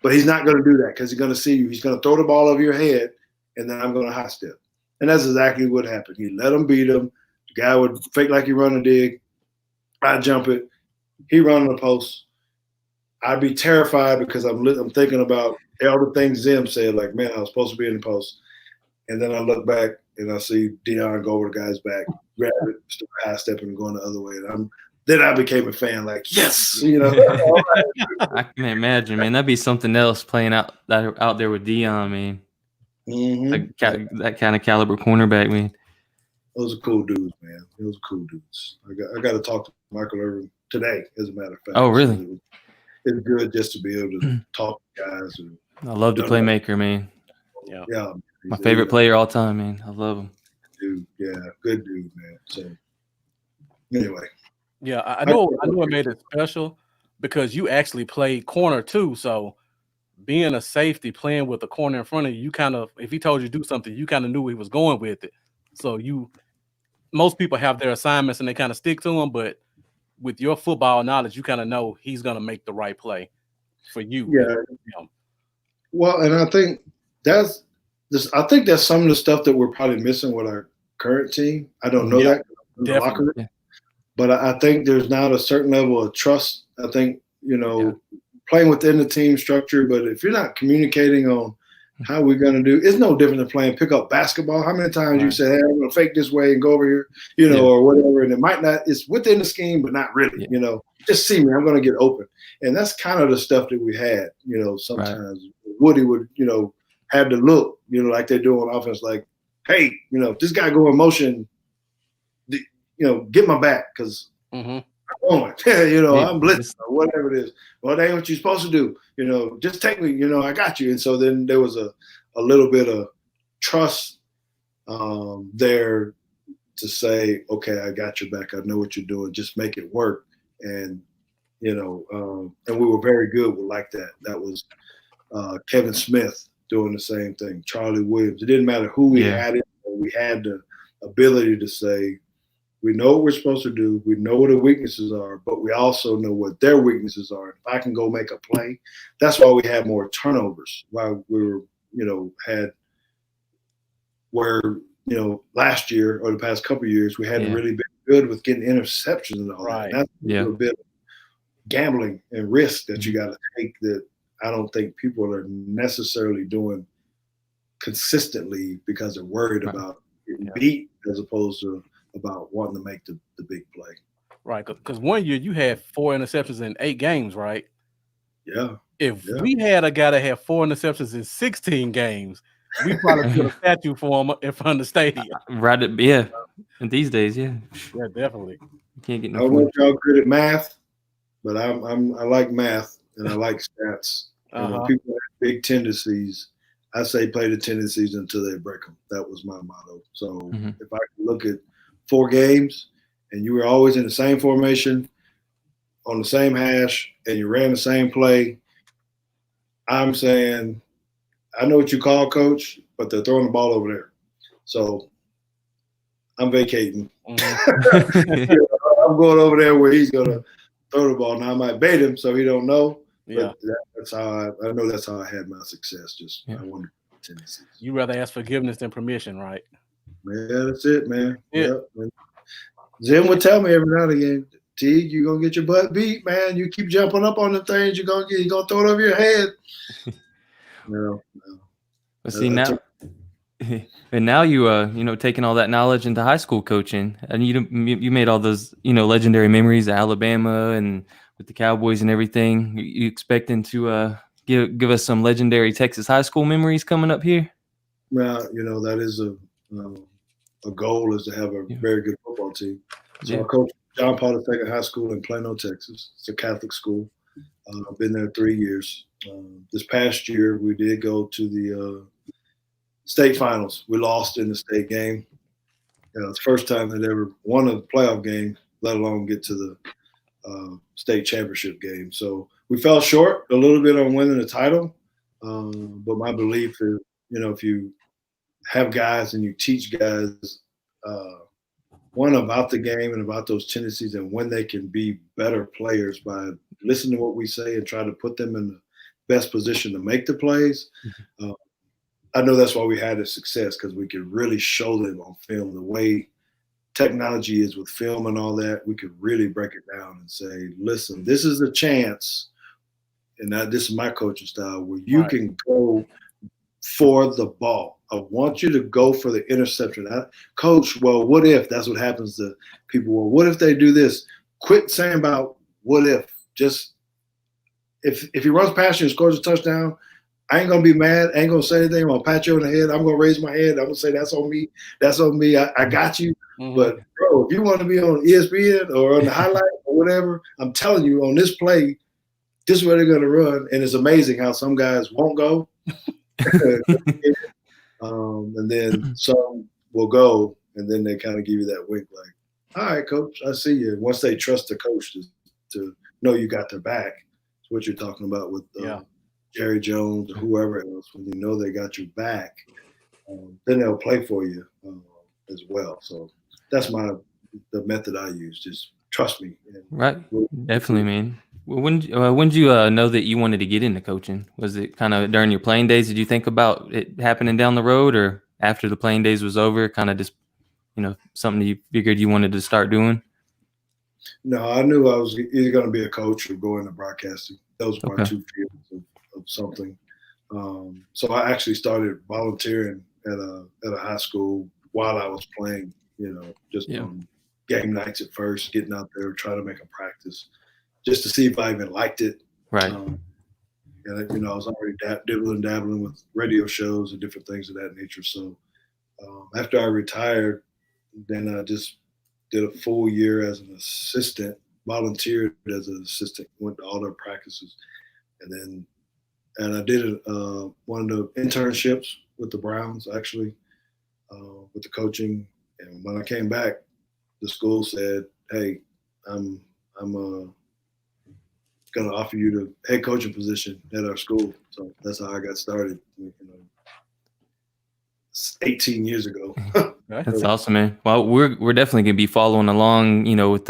But he's not going to do that because he's going to see you. He's going to throw the ball over your head, and then I'm going to high step. And that's exactly what happened. He let him beat him. The guy would fake like he run a dig. I jump it. He run the post. I'd be terrified because I'm thinking about all the things Zim said, like, man, I was supposed to be in the post. And then I look back and I see Dion go over the guy's back, grab it, start high stepping and going the other way. And then I became a fan, like, yes, I can imagine, man. That'd be something else playing out there with Dion, man. Mm-hmm. That kind of caliber cornerback, man. Those are cool dudes, man. Those are cool dudes. I got to talk to Michael Irvin today, as a matter of fact. Oh, really? It's good just to be able to talk to guys. I love the playmaker, man. Yeah. My favorite player all time, man. I love him. Dude, yeah, good dude, man. So, anyway. Yeah, I know it made it special because you actually played corner too. So being a safety, playing with a corner in front of you, kind of, if he told you to do something, you kind of knew where he was going with it. So most people have their assignments and they kind of stick to them, but with your football knowledge, you kind of know he's going to make the right play for you. Yeah. Well, and I think that's some of the stuff that we're probably missing with our current team. I don't know that in the locker room. Yeah. But I think there's not a certain level of trust. I think, playing within the team structure, but if you're not communicating on how we're going to do, it's no different than playing pickup basketball. How many times you say, hey, I'm going to fake this way and go over here, or whatever. And it might not, it's within the scheme, but not really, just see me, I'm going to get open. And that's kind of the stuff that we had, sometimes Woody would, have the look, like they do on offense, like, hey, this guy go in motion, get my back because I'm going. I'm blitzing or whatever it is. Well, that ain't what you're supposed to do. Just take me, I got you. And so then there was a little bit of trust there to say, okay, I got your back. I know what you're doing. Just make it work. And, and we were very good with like that. That was Kevin Smith doing the same thing, Charlie Williams. It didn't matter who we had it. We had the ability to say, we know what we're supposed to do. We know what the weaknesses are, but we also know what their weaknesses are. If I can go make a play, that's why we had more turnovers. Why we were, had where, last year or the past couple of years, we hadn't really been good with getting interceptions and all that. That's a bit of gambling and risk that you got to take that I don't think people are necessarily doing consistently because they're worried about getting beat as opposed to about wanting to make the big play. Right, because one year you had 4 interceptions in 8 games, right? Yeah. If we had a guy that had 4 interceptions in 16 games, we probably put a statue for him in front of the stadium. Right, yeah. In these days, Yeah, definitely. You can't get no. I don't know if y'all good at math, but I like math and I like stats. And when people have big tendencies, I say play the tendencies until they break them. That was my motto. So if I can look at 4 games and you were always in the same formation on the same hash and you ran the same play, I'm saying, I know what you call, coach, but they're throwing the ball over there. So I'm vacating. I'm going over there where he's going to throw the ball. Now I might bait him so he don't know. But that's how I know that's how I had my success. I wanted tendencies. You rather ask forgiveness than permission, right? Yeah, that's it, man. Yeah. Zim would tell me every now and again, Teague, you're gonna get your butt beat, man. You keep jumping up on the things, you're gonna throw it over your head. No. But see now, and now you taking all that knowledge into high school coaching, and you made all those legendary memories of Alabama and with the Cowboys and everything. You expecting to give us some legendary Texas high school memories coming up here? Well, that is a goal, is to have a very good football team. So I coach John Paul II High School in Plano, Texas. It's a Catholic school. I've been there 3 years. This past year, we did go to the state finals. We lost in the state game. It's the first time they'd ever won a playoff game, let alone get to the state championship game. So we fell short a little bit on winning the title. But my belief is, if you have guys and you teach guys one about the game and about those tendencies and when they can be better players by listening to what we say and try to put them in the best position to make the plays. I know that's why we had the success, because we could really show them on film the way technology is with film and all that. We could really break it down and say, listen, this is a chance, and this is my coaching style, where you can go for the ball. I want you to go for the interception. Coach, well, what if? That's what happens to people. Well, what if they do this? Quit saying about what if. Just if he runs past you and scores a touchdown, I ain't gonna be mad. I ain't gonna say anything. I'm gonna pat you on the head. I'm gonna raise my head. I'm gonna say that's on me. That's on me. I got you. Mm-hmm. But bro, if you want to be on ESPN or on the highlight or whatever, I'm telling you, on this play, this is where they're gonna run. And it's amazing how some guys won't go. And then some will go, and then they kind of give you that wink, like, all right, coach, I see you. Once they trust the coach to know you got their back, it's what you're talking about with Jerry Jones or whoever else. When you know they got your back, then they'll play for you as well. So that's the method I use. Just trust me. Right. Definitely, man. When did you know that you wanted to get into coaching? Was it kind of during your playing days? Did you think about it happening down the road, or after the playing days was over, kind of just, something you figured you wanted to start doing? No, I knew I was either going to be a coach or go into broadcasting. Those were my two fields of something. So I actually started volunteering at a high school while I was playing, just on game nights at first, getting out there, trying to make a practice, just to see if I even liked it. Right. And I was already dabbling with radio shows and different things of that nature. So after I retired, then I just did a full year as an assistant, volunteered as an assistant, went to all their practices. And I did one of the internships with the Browns, actually, with the coaching. And when I came back, the school said, hey, I'm going to offer you the head coaching position at our school. So that's how I got started, 18 years ago. That's awesome, man. Well, we're definitely gonna be following along, with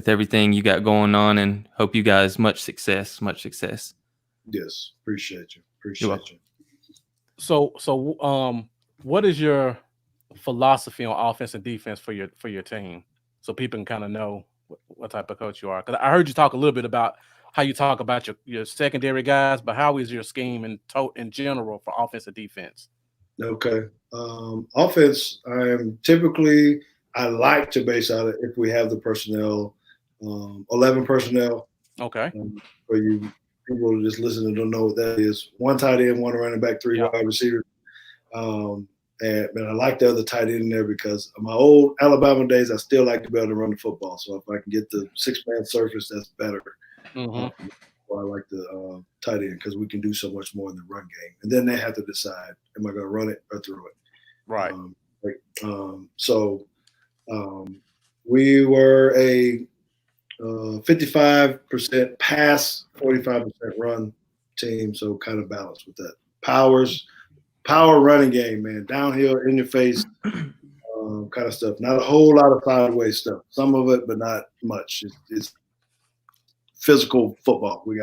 everything you got going on, and hope you guys much success. Yes, appreciate you. So, what is your philosophy on offense and defense for your team, so people can kind of know what type of coach you are? Because I heard you talk a little bit about how you talk about your secondary guys, but how is your scheme in general for offense and defense? Okay. Offense, I like to base out of, if we have the personnel, 11 personnel. Okay. For you people who just listen and don't know what that is, 1 tight end, 1 running back, 3 wide receivers. And I like the other tight end in there because of my old Alabama days, I still like to be able to run the football. So if I can get the 6-man surface, that's better. Mm-hmm. I like the tight end because we can do so much more in the run game. And then they have to decide, am I going to run it or throw it? Right. We were a 55% pass, 45% run team, so kind of balanced with that. Power running game, man. Downhill, in your face kind of stuff. Not a whole lot of sideways stuff. Some of it, but not much. It's physical football. We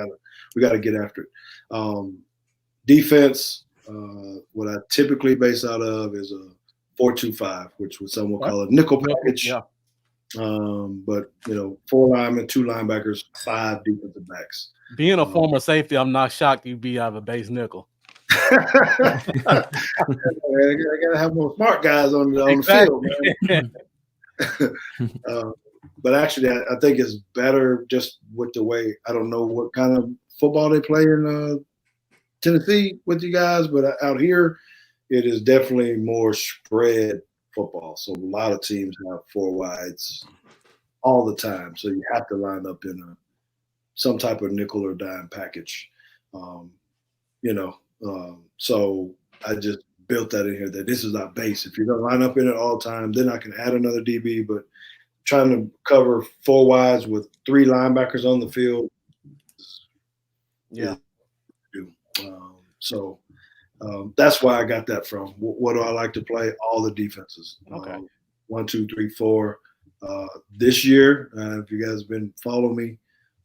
gotta get after it. Defense, what I typically base out of is a 4-2-5, which would some will call a nickel package. But 4 linemen, 2 linebackers, 5 defensive backs. Being a former safety, I'm not shocked you'd be out of a base nickel. I gotta have more smart guys on the field, man. But actually, I think it's better just with the way, I don't know what kind of football they play in Tennessee with you guys, but out here, it is definitely more spread football. So a lot of teams have 4 wides all the time. So you have to line up in some type of nickel or dime package. So I just built that in here that this is our base. If you're going to line up in it all the time, then I can add another DB, but trying to cover 4 wides with 3 linebackers on the field. Yeah. That's why I got that from. What do I like to play? All the defenses. Okay. 1, 2, 3, 4. This year, if you guys have been following me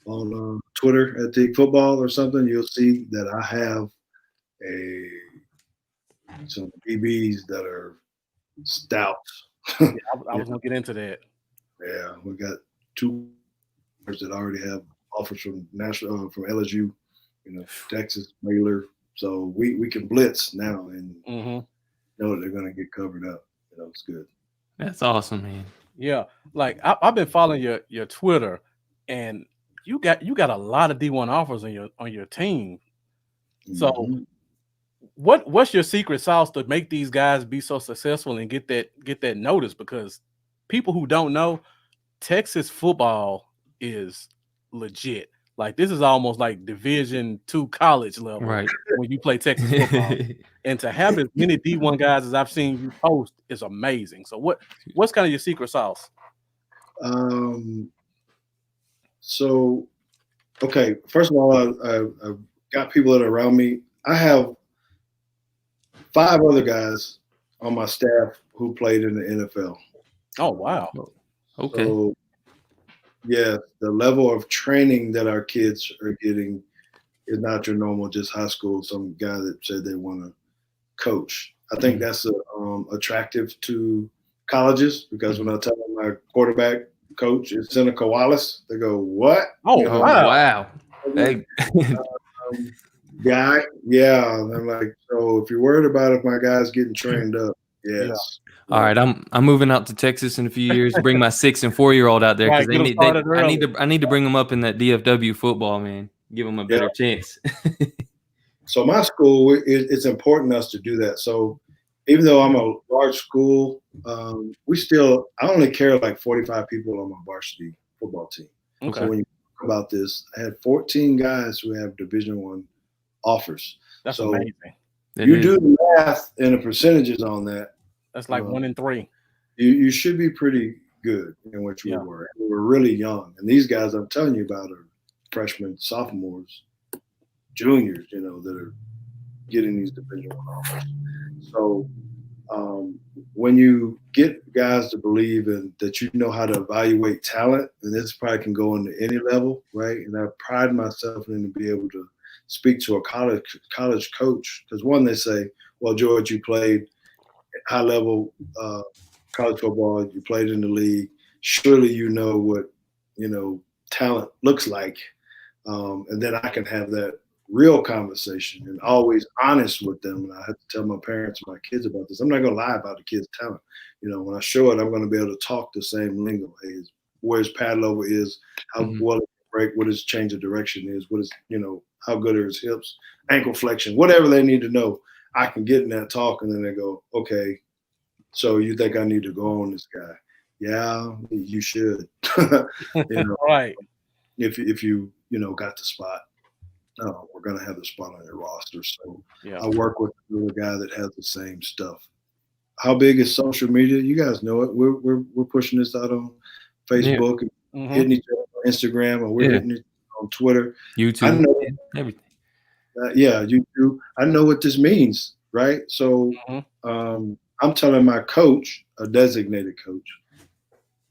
on Twitter at Teague Football or something, you'll see that I have some DBs that are stout. Yeah, I was going to get into that. Yeah, we got 2 that already have offers from from LSU, Texas, Baylor. So we can blitz now and know that they're going to get covered up. It's good. That's awesome, man. Yeah, like I've been following your Twitter, and you got a lot of D1 offers on your team. So what's your secret sauce to make these guys be so successful and get that notice? Because people who don't know, Texas football is legit. Like this is almost like Division II college level, right? When you play Texas football, and to have as many D1 guys as I've seen you post is amazing. So what's kind of your secret sauce? So, okay, first of all, I've got people that are around me. I have 5 other guys on my staff who played in the NFL. Oh wow! Okay. So, yeah, the level of training that our kids are getting is not your normal just high school. Some guy that said they want to coach. I think that's attractive to colleges because when I tell them my quarterback coach is Seneca Wallace, they go, "What? Oh wow! Hey. Guy, yeah." And I'm like, so if you're worried about if my guy's getting trained up, yes. Yeah. All right, I'm moving out to Texas in a few years. Bring my 6 and 4-year-old out there because I need to bring them up in that DFW football, man. Give them a better chance. So my school, it's important to us to do that. So even though I'm a large school, I only carry like 45 people on my varsity football team. Okay. So when you talk about this, I had 14 guys who have Division I offers. That's amazing. You do the math and the percentages on that. That's like 1 in 3. You should be pretty good in what you were. We were really young. And these guys I'm telling you about are freshmen, sophomores, juniors, that are getting these Division I offers. So when you get guys to believe in that you know how to evaluate talent, and this probably can go into any level, right? And I pride myself in to be able to speak to a college coach because one, they say, well, George, you played high level college football, you played in the league. Surely you know what talent looks like, and then I can have that real conversation and always honest with them. And I have to tell my parents and my kids about this. I'm not going to lie about the kid's talent. When I show it, I'm going to be able to talk the same lingo. Hey, where his pad level is, how well it break, what his change of direction is, what is, how good are his hips, ankle flexion, whatever they need to know. I can get in that talk, and then they go, okay, so you think I need to go on this guy? Yeah, you should. Right. If you got the spot, we're gonna have the spot on your roster. So yeah. I work with another guy that has the same stuff. How big is social media? You guys know it. We're pushing this out on Facebook, and hitting each other on Instagram, and we're hitting it on Twitter, YouTube, I know, everything. YouTube. I know what this means, right? So I'm telling my coach, a designated coach,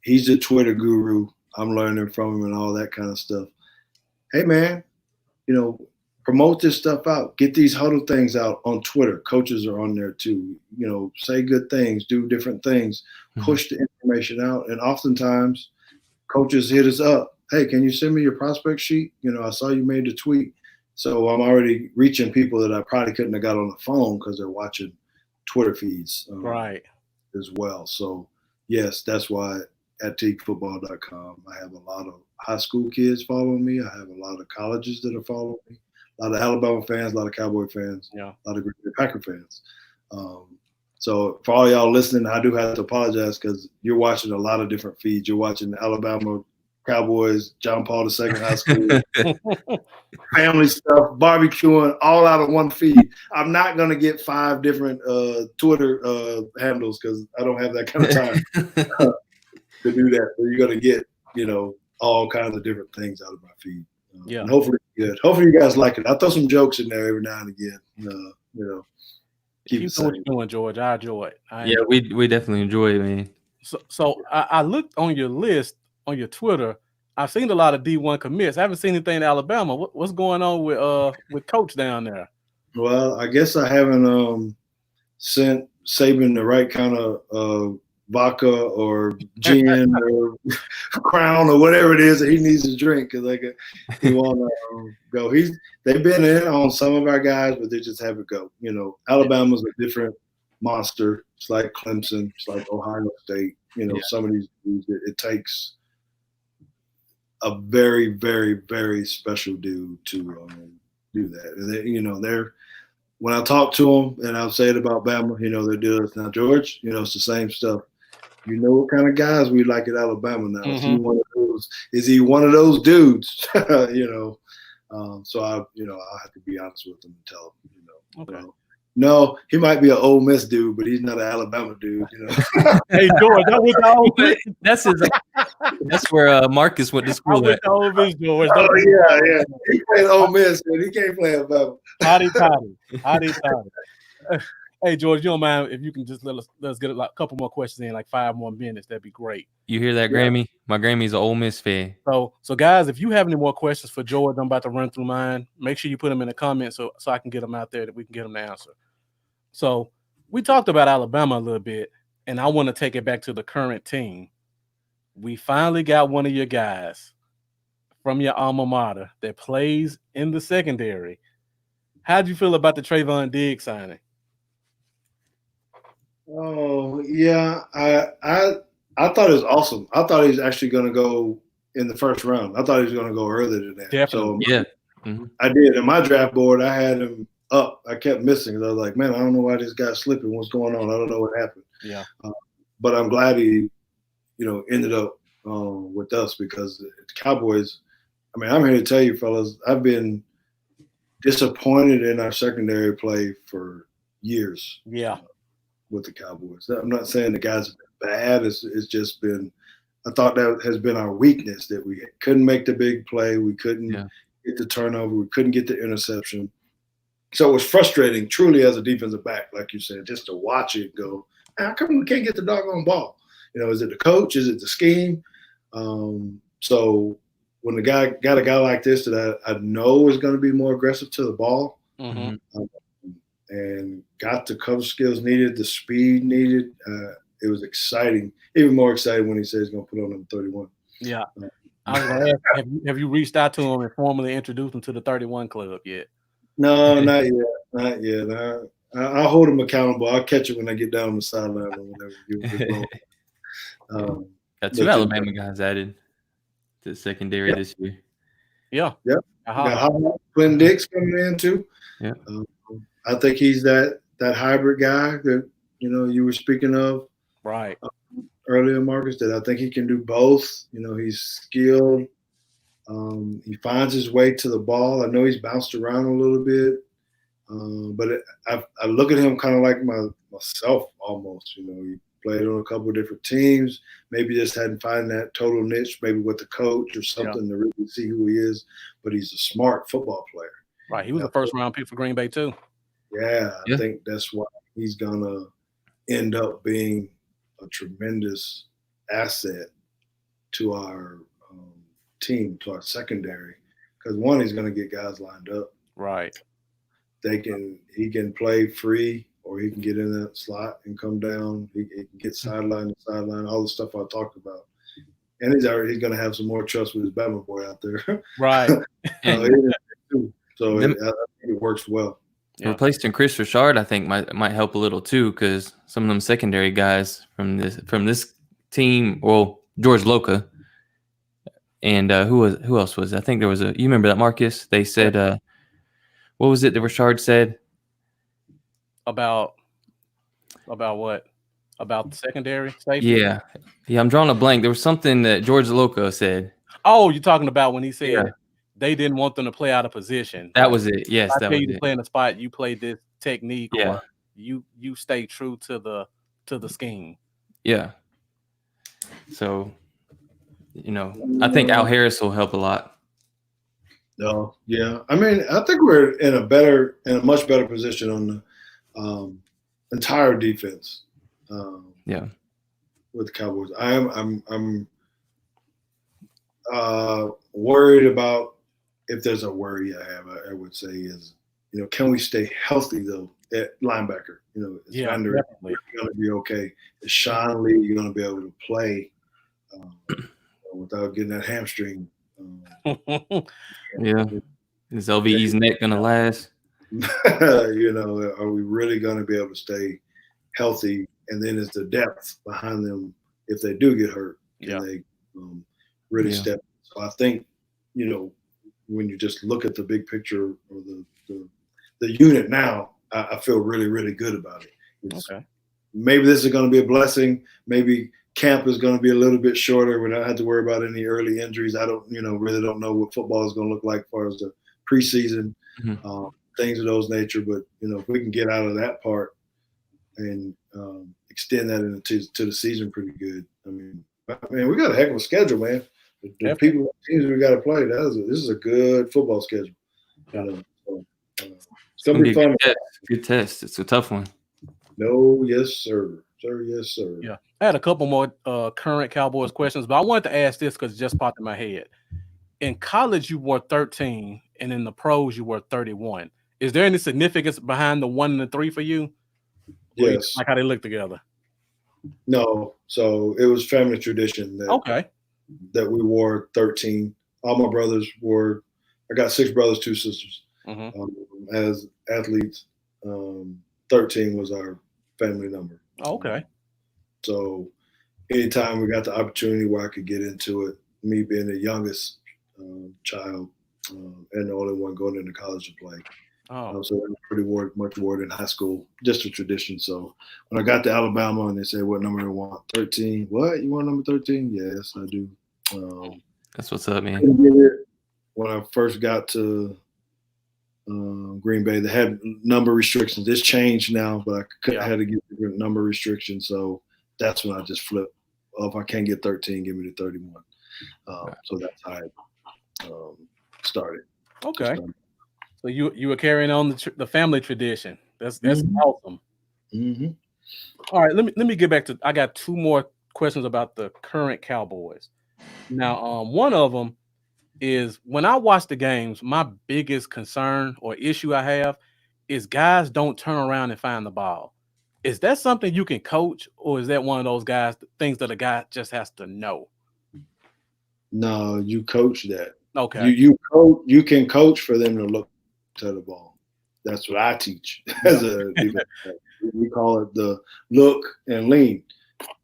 he's a Twitter guru. I'm learning from him and all that kind of stuff. Hey, man, promote this stuff out. Get these huddle things out on Twitter. Coaches are on there too. Say good things, do different things, push the information out. And oftentimes, coaches hit us up. Hey, can you send me your prospect sheet? I saw you made the tweet. So I'm already reaching people that I probably couldn't have got on the phone because they're watching Twitter feeds right as well. So, yes, that's why at teaguefootball.com, I have a lot of high school kids following me. I have a lot of colleges that are following me, a lot of Alabama fans, a lot of Cowboy fans, a lot of Green Bay Packer fans. So for all y'all listening, I do have to apologize because you're watching a lot of different feeds. You're watching Alabama Cowboys, John Paul II High School, family stuff, barbecuing, all out of one feed. I'm not going to get 5 different Twitter handles because I don't have that kind of time to do that. So you're going to get, all kinds of different things out of my feed. And hopefully good. Hopefully you guys like it. I throw some jokes in there every now and again. Keep doing what you're doing, George. I enjoy it. We definitely enjoy it, man. So I looked on your list on your Twitter. I've seen a lot of D1 commits. I haven't seen anything in Alabama. What's going on with Coach down there? Well, I guess I haven't sent Saban the right kind of vodka or gin or Crown or whatever it is that he needs to drink because he want to go. They've been in on some of our guys, but they just haven't go. Alabama's a different monster. It's like Clemson. It's like Ohio State. Some of these it takes a very, very, very special dude to do that. And they're when I talk to them, and I'll say it about Bama, they do this. Now, George, it's the same stuff. What kind of guys we like at Alabama now? Is he one of those dudes? So I'll have to be honest with them and tell them, Okay. No, he might be an Ole Miss dude, but he's not an Alabama dude. Hey, George, that was Ole Miss. That's where Marcus went to school. I went to Ole Miss, George. Oh, yeah. He played Ole Miss, and he can't play Alabama. Howdy. Hey, George, you don't mind if you can just let us get a couple more questions in, like 5 more minutes. That'd be great. You hear that, Grammy? My Grammy's an Ole Miss fan. So guys, if you have any more questions for George, I'm about to run through mine. Make sure you put them in the comments so I can get them out there that we can get them to answer. So we talked about Alabama a little bit, and I want to take it back to the current team. We finally got one of your guys from your alma mater that plays in the secondary. How'd you feel about the Trayvon Diggs signing? Oh yeah, I thought it was awesome. I thought he was actually going to go in the first round. I thought he was going to go earlier than that. Definitely. So I did. In my draft board, I had him up. I kept missing because I was like, man, I don't know why this guy's slipping. What's going on? I don't know what happened. Yeah. But I'm glad he, ended up with us because the Cowboys. I mean, I'm here to tell you, fellas, I've been disappointed in our secondary play for years. Yeah. With the Cowboys. I'm not saying the guys have been bad. It's just been – I thought that has been our weakness, that we couldn't make the big play. We couldn't get the turnover. We couldn't get the interception. So it was frustrating truly as a defensive back, like you said, just to watch it go, how come we can't get the doggone ball? Is it the coach? Is it the scheme? So when the guy got a guy like this that I know is going to be more aggressive to the ball, and got the cover skills needed, the speed needed. It was exciting, even more exciting when he said he's going to put on number 31. Yeah. I was going to ask, have you reached out to him and formally introduced him to the 31 Club yet? No, not yet. I'll hold him accountable. I'll catch it when I get down on the sideline or whatever. Got 2 Alabama guys added to the secondary this year. Yeah. Yep. Got Quinn Dix coming in too. Yeah. I think he's that hybrid guy that you were speaking of right earlier, Marcus. That I think he can do both. He's skilled. He finds his way to the ball. I know he's bounced around a little bit, but I look at him kind of like myself almost. He played on a couple of different teams. Maybe just hadn't found that total niche, maybe with the coach or something to really see who he is. But he's a smart football player. Right. He was a first-round pick for Green Bay too. Yeah, I think that's why he's gonna end up being a tremendous asset to our team, to our secondary. Because one, he's gonna get guys lined up. Right. He can play free, or he can get in that slot and come down. He can get sideline to sideline, all the stuff I talked about. And he's going to have some more trust with his Bama boy out there. Right. So I think it works well. Yeah. Replacing Chris Richard, I think might help a little too, because some of them secondary guys from this team, well, George Loca, and who else was it? I think there was you remember that, Marcus? They said what was it that Richard said about what? About the secondary safety? Yeah, I'm drawing a blank. There was something that George Loca said. Oh, you're talking about when he said they didn't want them to play out of position. That was it. Yes, that was it. To play in the spot, you play this technique, or you stay true to the scheme. Yeah. So, I think Al Harris will help a lot. No, yeah. I mean, I think we're in a much better position on the entire defense. With the Cowboys, I'm worried about, if there's a worry I would say is, can we stay healthy though at linebacker? Is Vander going to be okay? Is Sean Lee going to be able to play without getting that hamstring? Is LVE's neck going to last? Are we really going to be able to stay healthy? And then is the depth behind them if they do get hurt? Can they really step? So I think, when you just look at the big picture or the unit now, I feel really, really good about it. Maybe this is going to be a blessing. Maybe camp is going to be a little bit shorter. We don't have to worry about any early injuries. I don't, really don't know what football is going to look like as far as the preseason, things of those nature. But, if we can get out of that part and extend that into the season pretty good. I mean, we got a heck of a schedule, man. The teams we got to play, this is a good football schedule. It's going to be fun. Good test. It's a tough one. No, yes, sir. Yes, sir. Yeah. I had a couple more current Cowboys questions, but I wanted to ask this because it just popped in my head. In college, you wore 13, and in the pros, you wore 31. Is there any significance behind the 1 and the 3 for you? Yes. Like how they look together? No. So it was family tradition that we wore 13. All my brothers wore. I got 6 brothers, 2 sisters. As athletes, 13 was our family number. Okay. So anytime we got the opportunity where I could get into it, me being the youngest child and the only one going into college to play. So it was pretty much word in high school, just a tradition. So when I got to Alabama and they said, what number do you want? 13. What? You want number 13? Yes, I do. That's what's up, man. When I first got to Green Bay, they had number restrictions. It's changed now, but I had to get different number restrictions. So that's when I just flipped. Well, if I can't get 13, give me the 31. So that's how I started. Okay. So you were carrying on the family tradition. That's awesome. Mm-hmm. All right, let me get back to. I got 2 more questions about the current Cowboys. Now, one of them is when I watch the games, my biggest concern or issue I have is guys don't turn around and find the ball. Is that something you can coach, or is that one of those things that a guy just has to know? No, you coach that. Okay. You can coach for them to look to the ball. That's what I teach as a we call it the look and lean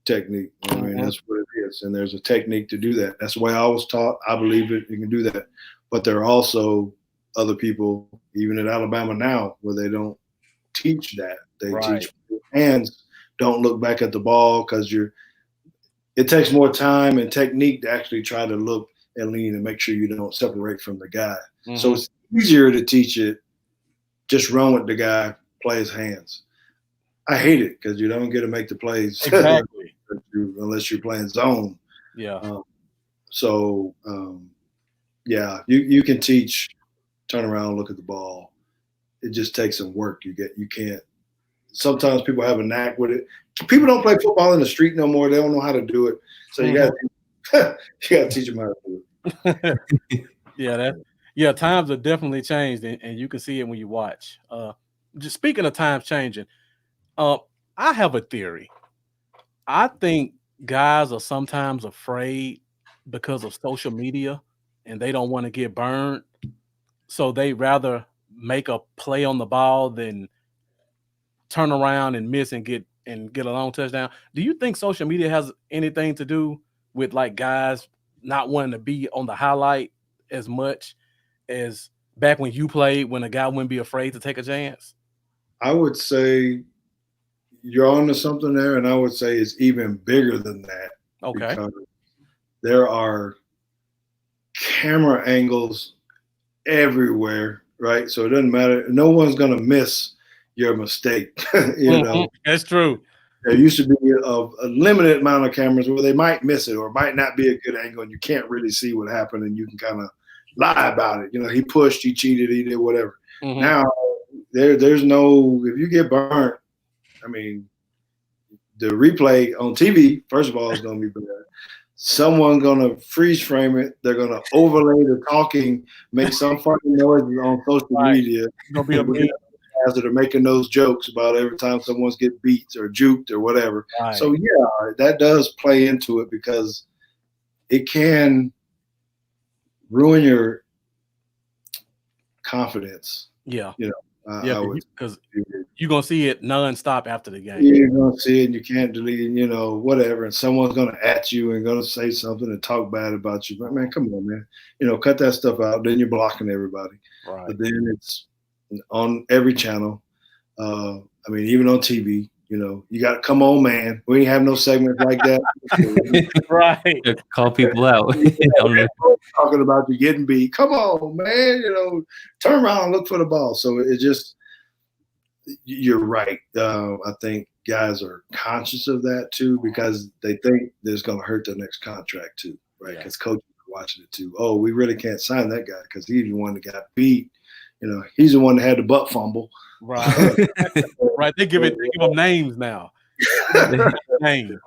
technique. I mean, that's what it is. And there's a technique to do that. That's the way I was taught. I believe it. You can do that. But there are also other people, even at Alabama now, where they don't teach that. They teach hands, don't look back at the ball, because it takes more time and technique to actually try to look and lean and make sure you don't separate from the guy. So it's easier to teach it, just run with the guy, play his hands. I hate it because you don't get to make the plays unless you're playing zone. Yeah. You can teach, turn around, look at the ball. It just takes some work. You can't. Sometimes people have a knack with it. People don't play football in the street no more. They don't know how to do it. So you got to teach them how to do it. Yeah, times have definitely changed, and you can see it when you watch. Just speaking of times changing, I have a theory. I think guys are sometimes afraid because of social media, and they don't want to get burned, so they rather make a play on the ball than turn around and miss and get a long touchdown. Do you think social media has anything to do with like guys not wanting to be on the highlight as much as back when you played, when a guy wouldn't be afraid to take a chance? I would say you're onto something there, and I would say it's even bigger than that. Okay. Because there are camera angles everywhere, right? So it doesn't matter. No one's gonna miss your mistake. You know, That's true. there used to be a limited amount of cameras where they might miss it or it might not be a good angle, and you can't really see what happened, and you can kind of lie about it. You know, he pushed, he cheated, he did whatever. Now there's no, if you get burnt, I mean, the replay on TV, first of all, is going to be bad. Someone's going to freeze frame it. They're going to overlay the talking, make some fucking noises on social media. It's gonna be a big, Guys that are making those jokes about every time someone's get beat or juked or whatever. right. So yeah, that does play into it because it can ruin your confidence. Yeah. You know, Yeah, because you're gonna see it nonstop after the game. you're gonna see it and you can't delete it, you know, whatever. And someone's gonna at you and gonna say something and talk bad about you. But man, come on, man. You know, cut that stuff out. Then you're blocking everybody. Right. But then it's on every channel. I mean, even on TV, you know, you got to come on, man. We ain't have no segments like that. Right. Call people out. Talking about you getting beat. Come on, man. You know, turn around and look for the ball. So it just, you're right. I think guys are conscious of that too because they think that it's going to hurt their next contract too, right? Because coaches are watching it too. Oh, we really can't sign that guy because he's the one that got beat. You know, he's the one that had the butt fumble. Right. Right. They give them names now. Names.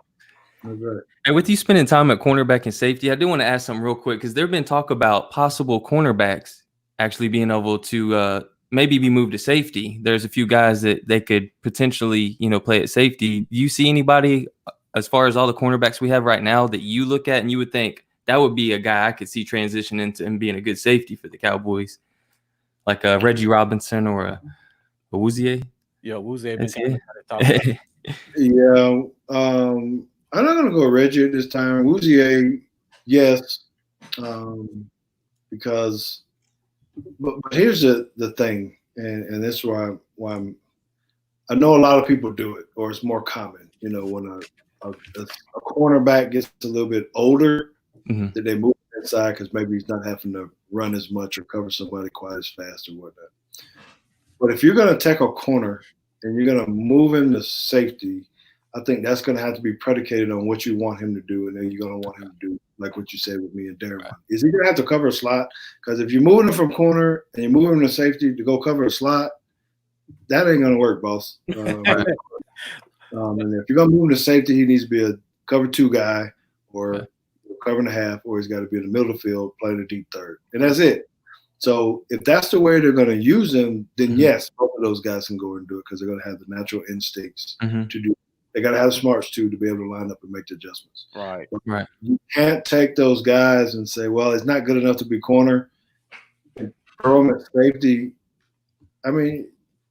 Right. And with you spending time at cornerback and safety, I do want to ask something real quick because there's been talk about possible cornerbacks actually being able to maybe be moved to safety. There's a few guys that they could potentially, you know, play at safety. Do you see anybody as far as all the cornerbacks we have right now that you look at and you would think that would be a guy I could see transition into and being a good safety for the Cowboys? Like a Reggie Robinson or a Woozier? Yeah, Woozier been Yeah. talking. Yeah. I'm not going to go Reggie this time. Woozier, yes. Because but here's the thing, and this is why I know a lot of people do it, or it's more common. You know, when a cornerback gets a little bit older, that they move inside because maybe he's not having to run as much or cover somebody quite as fast or whatnot. But if you're going to take a corner and you're going to move him to safety, I think that's going to have to be predicated on what you want him to do, and then you're going to want him to do like what you said with me and Darren. Right. Is he going to have to cover a slot? Because if you're moving him from corner and you're moving him to safety to go cover a slot, that ain't going to work, boss. And if you're going to move him to safety, he needs to be a cover 2 guy or cover and a half, or he's got to be in the middle of the field playing a deep third. And that's it. So if that's the way they're going to use him, then yes, both of those guys can go and do it because they're going to have the natural instincts to do it. They got to have smarts too to be able to line up and make the adjustments. Right. But you can't take those guys and say, well, it's not good enough to be corner and throw them at safety. I mean,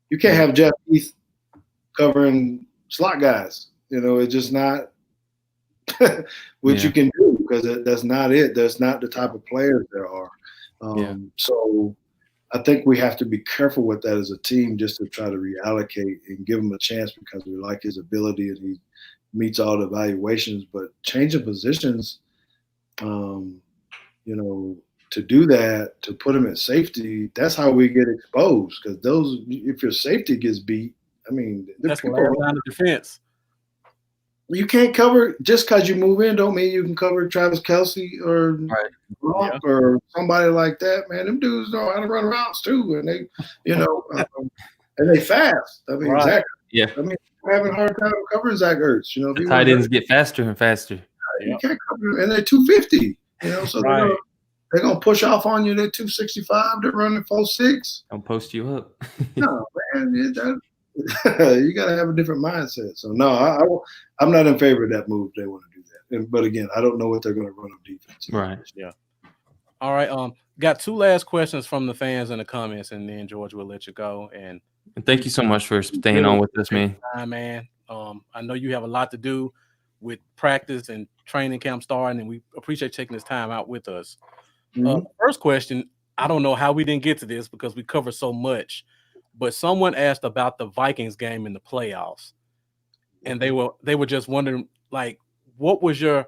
you can't have Jeff Heath covering slot guys. You know, it's just not what you can do because that's not it. That's not the type of players there are. So I think we have to be careful with that as a team just to try to reallocate and give him a chance because we like his ability and he meets all the evaluations. But changing positions, you know, to do that, to put him at safety, that's how we get exposed because if your safety gets beat, I mean, that's the line of defense. You can't cover just because you move in. Don't mean you can cover Travis Kelce or Bluff or somebody like that. Man, them dudes know how to run routes too, and they, you know, and they fast. I mean, Zach. Yeah. I mean, I'm having a hard time covering Zach Ertz. You know, tight ends get faster and faster. You can't cover, and they're 250. You know, so they're gonna push off on you. They're 265. They're running 4.6. I'll post you up. No, man, you got to have a different mindset. So no, I'm not in favor of that move. They want to do that, but again, I don't know what they're going to run on defense. Right. Yeah. All right. Got two last questions from the fans in the comments, and then George will let you go. And thank you so much for staying on with us, man. Man, I know you have a lot to do with practice and training camp starting, and we appreciate taking this time out with us. First question, I don't know how we didn't get to this because we cover so much, but someone asked about the Vikings game in the playoffs, and they were just wondering, like, what was your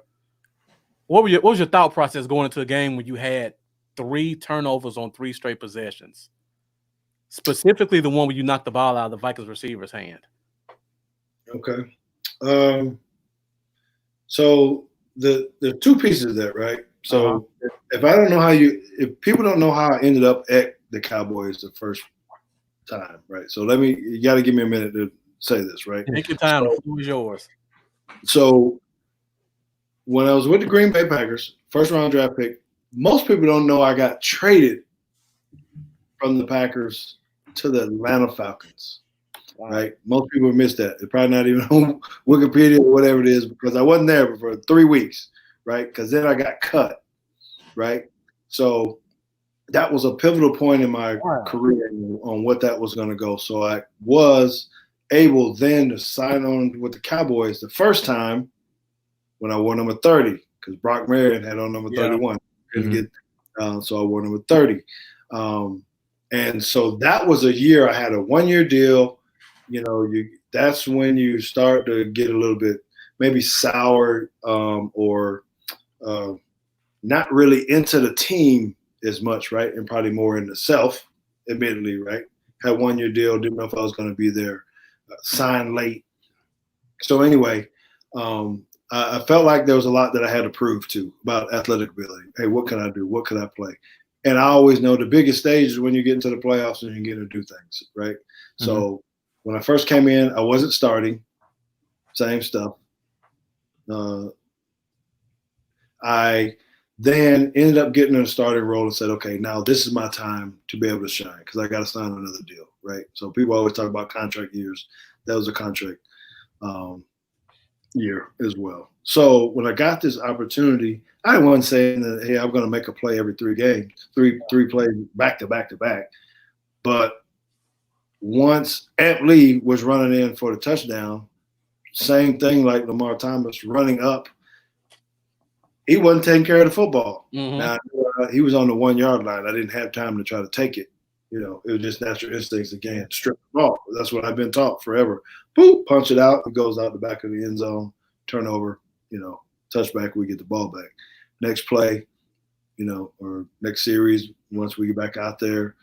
thought process going into a game when you had 3 turnovers on 3 straight possessions, specifically the one where you knocked the ball out of the Vikings receiver's hand? Okay. So the 2 pieces of that, right? So if people don't know how I ended up at the Cowboys the first time, right? So you got to give me a minute to say this, right? Take your time. The floor is yours. So when I was with the Green Bay Packers, first round draft pick, most people don't know I got traded from the Packers to the Atlanta Falcons. Wow. Right? Most people miss that. They're probably not even on Wikipedia or whatever it is because I wasn't there for 3 weeks, right? Because then I got cut, right? So that was a pivotal point in my career on what that was going to go. So I was able then to sign on with the Cowboys the first time when I wore number 30 because Brock Marion had on number 31. Couldn't get, so I wore number 30. And so that was a year I had a 1-year deal. You know, that's when you start to get a little bit maybe sour or not really into the team as much, right? And probably more into self, admittedly, right? Had 1-year deal, didn't know if I was going to be there, signed late. So anyway, I felt like there was a lot that I had to prove to about athletic ability. Hey, what can I do? What can I play? And I always know the biggest stage is when you get into the playoffs and you get to do things, right? Mm-hmm. So when I first came in, I wasn't starting, same stuff. I then ended up getting in a starting role and said, okay, now this is my time to be able to shine because I got to sign another deal, right? So people always talk about contract years. That was a contract year as well. So when I got this opportunity, I wasn't saying that, hey, I'm going to make a play every 3 games, three plays back to back to back. But once Ant Lee was running in for the touchdown, same thing like Lamar Thomas running up, he wasn't taking care of the football. Mm-hmm. Now, he was on the 1-yard line. I didn't have time to try to take it. You know, it was just natural instincts again. Strip the ball. That's what I've been taught forever. Boop, punch it out. It goes out the back of the end zone. Turnover, you know, touchback, we get the ball back. Next play, you know, or next series, once we get back out there,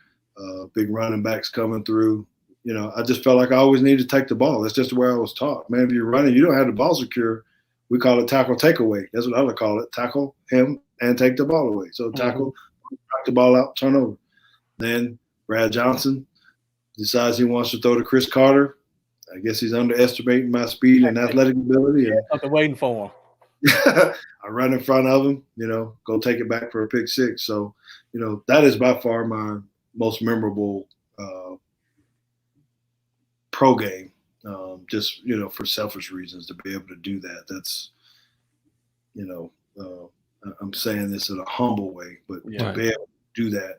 big running backs coming through. You know, I just felt like I always needed to take the ball. That's just the way I was taught. Man, if you're running, you don't have the ball secure. We call it tackle takeaway. That's what I would call it. Tackle him and take the ball away. So tackle, knock the ball out, turnover. Then Brad Johnson decides he wants to throw to Chris Carter. I guess he's underestimating my speed and athletic ability. And I've been waiting for him. I run in front of him, you know, go take it back for a pick 6. So, you know, that is by far my most memorable pro game. Just, you know, for selfish reasons to be able to do that. That's, you know, I'm saying this in a humble way, but to be able to do that,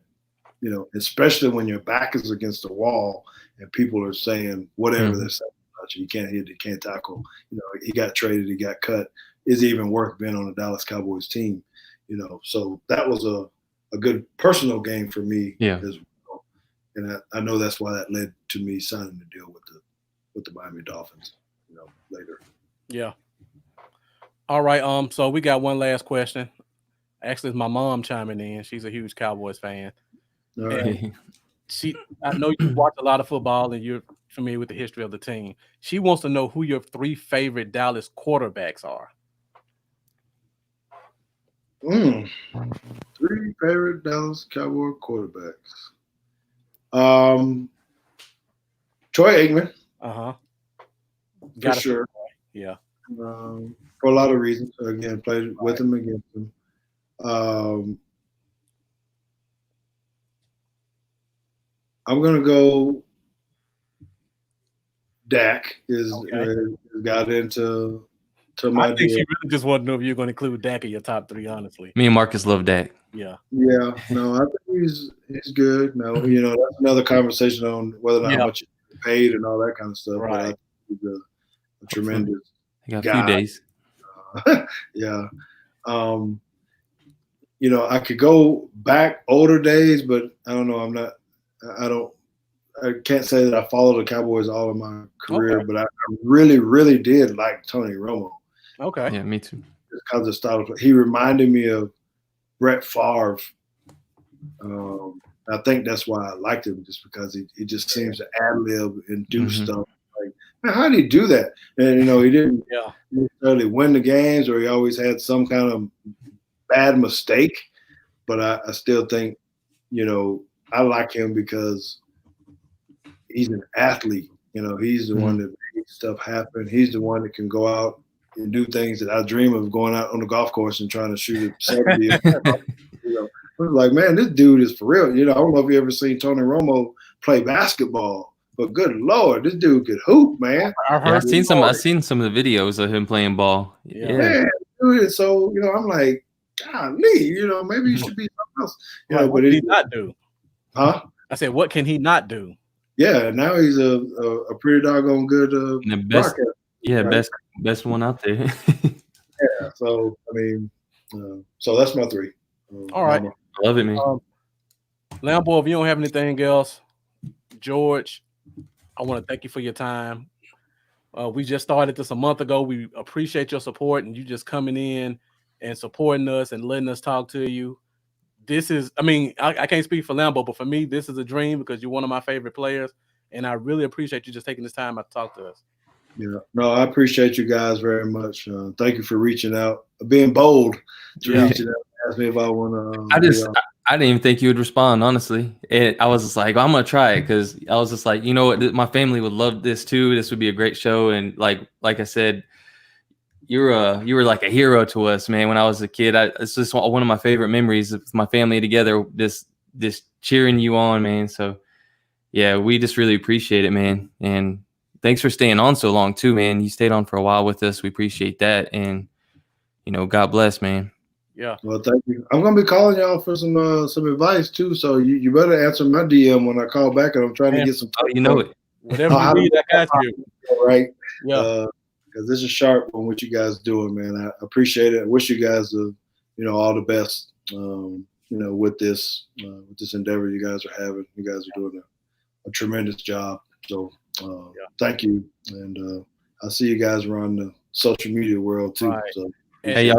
you know, especially when your back is against the wall and people are saying whatever they're saying about you, you can't hit, you can't tackle. You know, he got traded, he got cut. Is it even worth being on the Dallas Cowboys team? You know, so that was a good personal game for me as well. And I know that's why that led to me signing the deal with the Miami Dolphins, you know, later. Yeah. All right. So we got one last question. Actually, it's my mom chiming in. She's a huge Cowboys fan. All right. I know you watch a lot of football and you're familiar with the history of the team. She wants to know who your 3 favorite Dallas quarterbacks are. 3 favorite Dallas Cowboy quarterbacks. Troy Aikman. For sure. Yeah. For a lot of reasons. Again, played with him, against him. I'm gonna go. Dak got into my I think deal. she really just wanted to know if you're going to include Dak in your top 3. Honestly, Me and Marcus love Dak. yeah. Yeah, no, I think he's good. No, that's another conversation on whether or not how much he's paid and all that kind of stuff. Right. But I think he's a tremendous I got a guy. few days. Yeah. I could go back older days, but I don't know. I can't say that I followed the Cowboys all of my career, but I really, really did like Tony Romo. Okay. Yeah, me too. Because of style, he reminded me of Brett Favre. I think that's why I liked him, just because he just seems to ad lib and do stuff. Like, man, how did he do that? And he didn't necessarily win the games, or he always had some kind of bad mistake. But I still think, I like him because he's an athlete. He's the one that makes stuff happen. He's the one that can go out and do things that I dream of, going out on the golf course and trying to shoot a 70. I was like, man, this dude is for real. I don't know if you ever seen Tony Romo play basketball, but good Lord, this dude could hoop, man. I've seen some of the videos of him playing ball. Yeah. Man, dude, so I'm like, golly, maybe you should be something else. But what did he not do? Huh? I said, what can he not do? Yeah, now he's a pretty doggone good the best. broadcaster. Yeah, right? best one out there. Yeah, so I mean, so that's my 3. All right, I love it, man. Lambo, if you don't have anything else, George, I want to thank you for your time. We just started this a month ago. We appreciate your support and you just coming in and supporting us and letting us talk to you. This is, I can't speak for Lambo, but for me, this is a dream because you're one of my favorite players, and I really appreciate you just taking this time out to talk to us. Yeah, no, I appreciate you guys very much. Thank you for reaching out, being bold to reach out and ask me if I want to. I didn't even think you would respond, honestly. I was just like, I'm gonna try it because I was just like, my family would love this too. This would be a great show, and like I said, you were like a hero to us, man. When I was a kid, it's just one of my favorite memories of my family together, just cheering you on, man. So yeah, we just really appreciate it, man. And thanks for staying on so long too, man. You stayed on for a while with us. We appreciate that. And, God bless, man. Yeah. Well, thank you. I'm going to be calling y'all for some advice too. So you better answer my DM when I call back, and I'm trying to get some. Oh, you know it. Whatever you need, I got you. Right. Yeah. Because this is sharp on what you guys doing, man. I appreciate it. I wish you guys all the best, with this endeavor you guys are having. You guys are doing a tremendous job. So thank you. And I'll see you guys around the social media world too. Right. So, hey,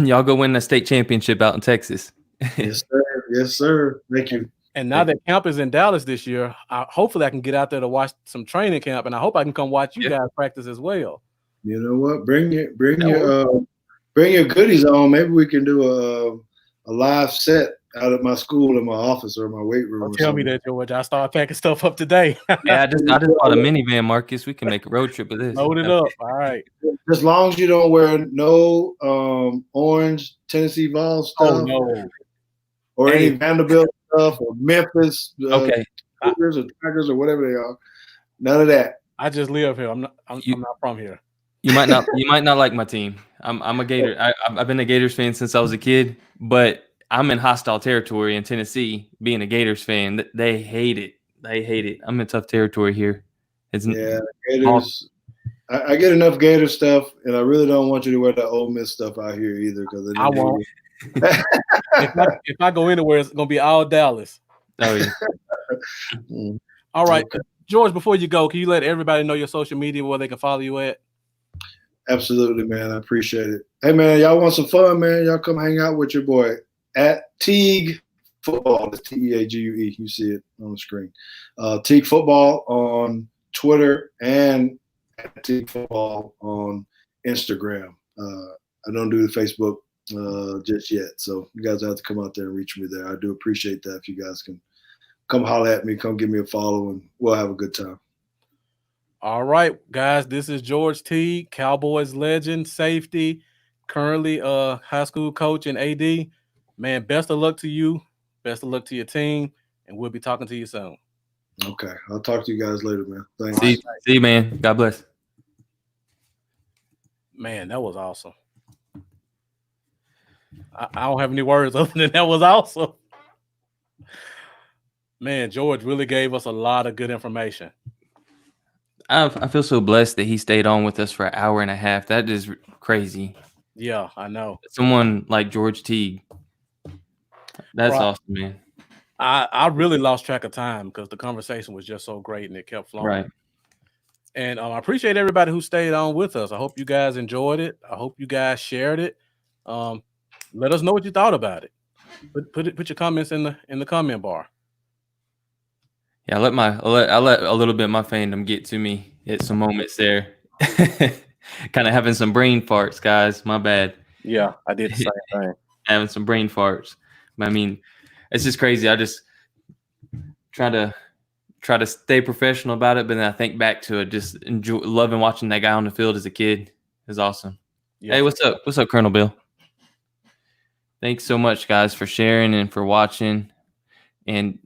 y'all go win the state championship out in Texas. Yes, sir. Yes, sir. Thank you. And now that camp is in Dallas this year, hopefully I can get out there to watch some training camp, and I hope I can come watch you guys practice as well. You know what? Bring your goodies on. Maybe we can do a live set out at my school, in my office, or my weight room. Don't tell me that, George. I start packing stuff up today. Yeah, I just bought a minivan, Marcus. We can make a road trip with this. Load it up. All right. As long as you don't wear no orange Tennessee Vols stuff. Oh no. Or any Vanderbilt stuff, or Memphis Tigers or Tigers or whatever they are. None of that. I just live here. I'm not from here. You might not like my team. I'm a Gator. I've been a Gators fan since I was a kid, but I'm in hostile territory in Tennessee. Being a Gators fan, they hate it. I'm in tough territory here. Gators. I get enough Gator stuff, and I really don't want you to wear the Ole Miss stuff out here either, because I won't. if I go anywhere, it's gonna be all Dallas. Oh yeah. All right, okay. George. Before you go, can you let everybody know your social media, where they can follow you at? Absolutely, man. I appreciate it. Hey, man, y'all want some fun, man? Y'all come hang out with your boy at Teague Football. It's Teague. You see it on the screen. Teague Football on Twitter and at Teague Football on Instagram. I don't do the Facebook just yet, so you guys have to come out there and reach me there. I do appreciate that. If you guys can come holler at me, come give me a follow, and we'll have a good time. All right, guys, this is George Teague, Cowboys legend, safety, currently high school coach and AD. Man, best of luck to you. Best of luck to your team, and we'll be talking to you soon. Okay. I'll talk to you guys later, man. Thanks. See you, man. God bless. Man, that was awesome. I don't have any words other than that was awesome. Man, George really gave us a lot of good information. I feel so blessed that he stayed on with us for an hour and a half. That is crazy. Yeah, I know. Someone like George Teague. That's Right. awesome, man. I really lost track of time because the conversation was just so great and it kept flowing. Right. And I appreciate everybody who stayed on with us. I hope you guys enjoyed it. I hope you guys shared it. Let us know what you thought about it. Put your comments in the comment bar. Yeah, I let a little bit of my fandom get to me at some moments there. Kind of having some brain farts, guys. My bad. Yeah, I did the same thing. Having some brain farts. I mean, it's just crazy. I just try to stay professional about it, but then I think back to it, just loving watching that guy on the field as a kid. Is awesome. Yeah. Hey, what's up? What's up, Colonel Bill? Thanks so much, guys, for sharing and for watching. And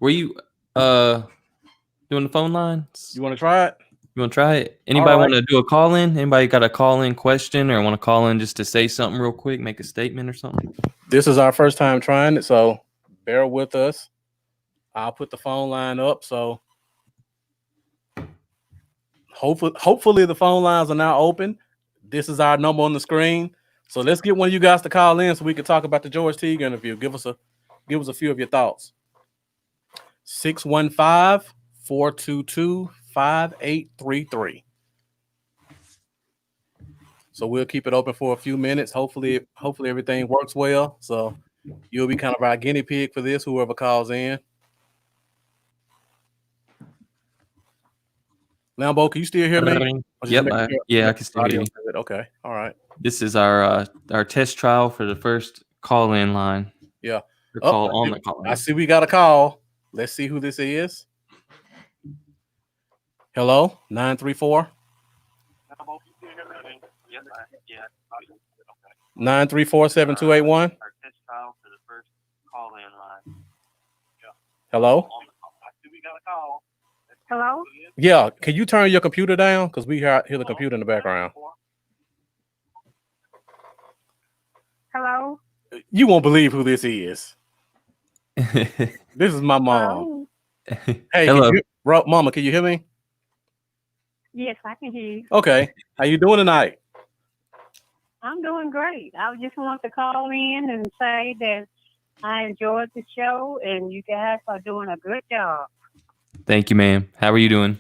were you doing the phone lines? You want to try it? You want to try it? Anybody want to do a call in? Anybody got a call in question or want to call in just to say something real quick, make a statement or something? This is our first time trying it, so bear with us. I'll put the phone line up. So hopefully the phone lines are now open. This is our number on the screen. So let's get one of you guys to call in so we can talk about the George Teague interview. Give us a few of your thoughts. 615-422-5833. So we'll keep it open for a few minutes. Hopefully everything works well. So you'll be kind of our guinea pig for this, whoever calls in. Lambo, can you still hear me? Yep. I can still hear you. Okay. All right. This is our test trial for the first call-in line. Yeah. I see we got a call. Let's see who this is. Hello, 934. 934-7281. Hello. Hello? Yeah, can you turn your computer down? Because we hear the computer in the background. Hello? You won't believe who this is. This is my mom. Hello? Hey, hello. Mama, can you hear me? Yes, I can hear you. Okay. How you doing tonight? I'm doing great. I just want to call in and say that I enjoyed the show and you guys are doing a good job. Thank you, ma'am. How are you doing?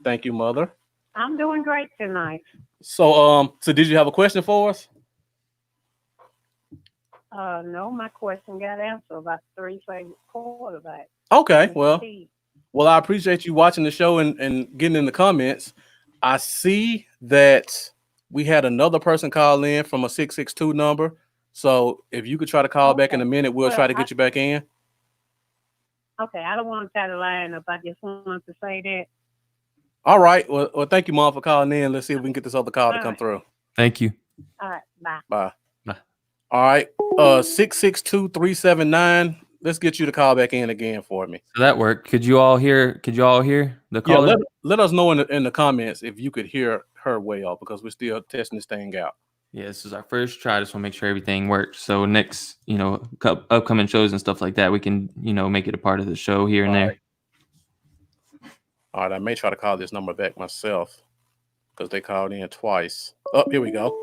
Thank you, Mother. I'm doing great tonight. So did you have a question for us? No, my question got answered about 3 favorite quarterbacks. Okay, well, I appreciate you watching the show and getting in the comments. I see that we had another person call in from a 662 number. So if you could try to call back in a minute, we'll try to get you back in. Okay, I don't want to try to line up. I just wanted to say that. All right. Well, thank you, Mom, for calling in. Let's see if we can get this other call to come through. Thank you. All right, bye. Bye. All right. 662-379. Let's get you to call back in again for me. So that worked. Could you all hear the caller? Yeah, let us know in the comments if you could hear her way off because we're still testing this thing out. Yeah, this is our first try. I just want to make sure everything works. So next, upcoming shows and stuff like that, we can, make it a part of the show here and there. All right, I may try to call this number back myself because they called in twice. Oh, here we go.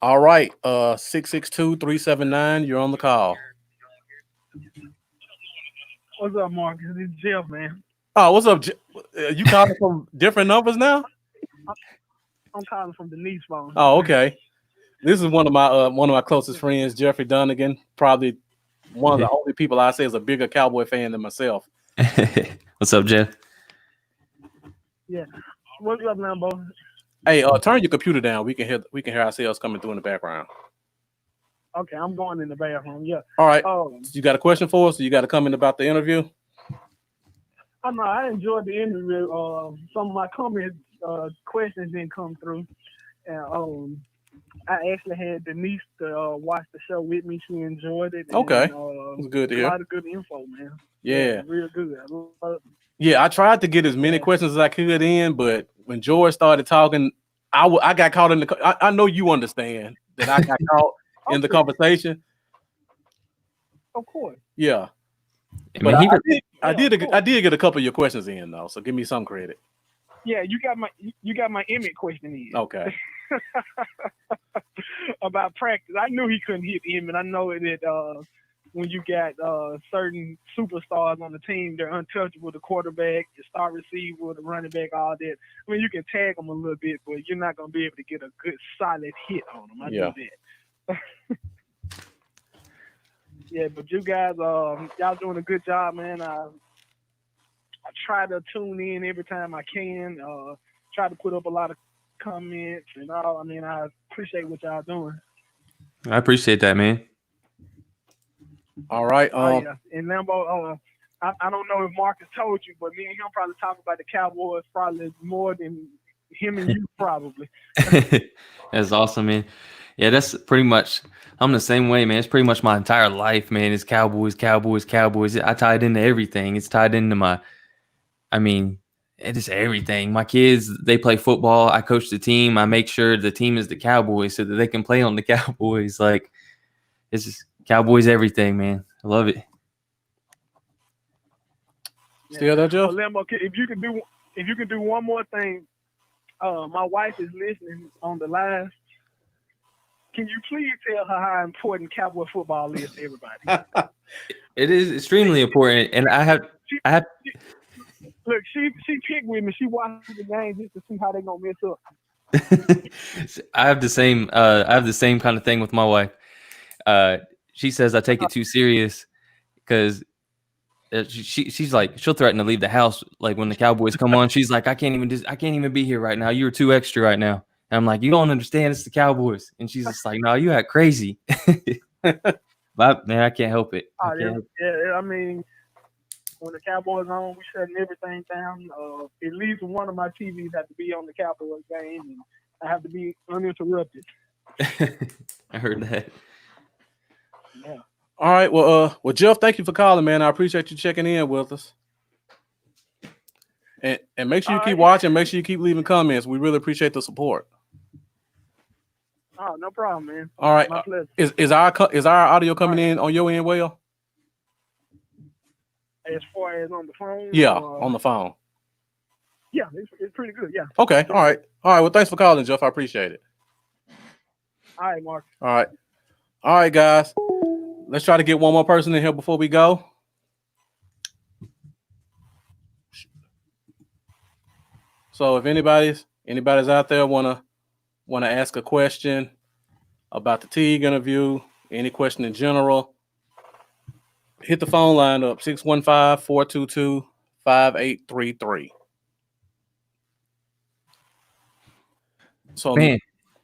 All right, 662-379, you're on the call. What's up, Marcus? This is Jeff, man. Oh, what's up? You calling from different numbers now? I'm calling from Denise's phone. Oh, okay. This is one of my closest friends, Jeffrey Dunnigan. Probably one of the only people I say is a bigger Cowboy fan than myself. What's up, Jeff? Yeah. What's up, Lambo? Hey, turn your computer down. We can hear ourselves coming through in the background. Okay, I'm going in the bathroom. Yeah. All right. You got a question for us? Or you got a comment about the interview? I enjoyed the interview. Some of my comments, questions didn't come through, and I actually had Denise to watch the show with me. She enjoyed it. Okay. And, It's good to a hear. lot of good info, man. Yeah. Real good. I love it. Yeah, I tried to get as many questions as I could in, but when George started talking, I got caught in the. I know you understand that I got caught in the conversation. Of course. Yeah, I but mean, I did get a couple of your questions in though, so give me some credit. Yeah, you got my Emmett question in. Okay. About practice. I knew he couldn't hit Emmett. I know that when you got certain superstars on the team, they're untouchable. The quarterback, the star receiver, the running back, all that. I mean, you can tag them a little bit, but you're not going to be able to get a good, solid hit on them. I knew that. Yeah, but you guys, y'all doing a good job, man. I try to tune in every time I can. Try to put up a lot of comments and all. I mean, I appreciate what y'all doing. I appreciate that, man. All right. Yeah. And Lambo, I don't know if Marcus told you, but me and him probably talk about the Cowboys probably more than him and you probably. That's awesome, man. Yeah, that's pretty much. I'm the same way, man. It's pretty much my entire life, man. It's Cowboys, Cowboys, Cowboys. I tie it into everything. It's tied into my. I mean, it is everything. My kids, they play football. I coach the team. I make sure the team is the Cowboys so that they can play on the Cowboys. Like, it's just Cowboys everything, man. I love it. Still there, Jeff? Well, Lambo, if you can do one more thing, my wife is listening on the live. Can you please tell her how important Cowboy football is to everybody? It is extremely important, and I have. Look, she picked with me. She watched the game just to see how they gonna mess up. I have the same. I have the same kind of thing with my wife. She says I take it too serious because she's like, she'll threaten to leave the house like when the Cowboys come on. She's like, I can't even be here right now. You're too extra right now. And I'm like, you don't understand. It's the Cowboys. And she's just like, no, you act crazy. But man, I can't help it. Yeah, I mean, when the Cowboys on, we shutting everything down. At least one of my TVs have to be on the Cowboys game, and I have to be uninterrupted. I heard that. Yeah. All right. Well, Jeff, thank you for calling, man. I appreciate you checking in with us. And make sure you keep watching. Make sure you keep leaving comments. We really appreciate the support. Oh, no problem, man. All right. My pleasure. Is our audio coming in on your end well? As far as on the phone? Yeah, on the phone. Yeah, it's pretty good. Yeah. Okay. All right. Well, thanks for calling, Jeff. I appreciate it. All right, Mark. All right, guys. Let's try to get one more person in here before we go. So if anybody's out there wanna ask a question about the Teague interview, any question in general, hit the phone line up 615-422-5833. So man,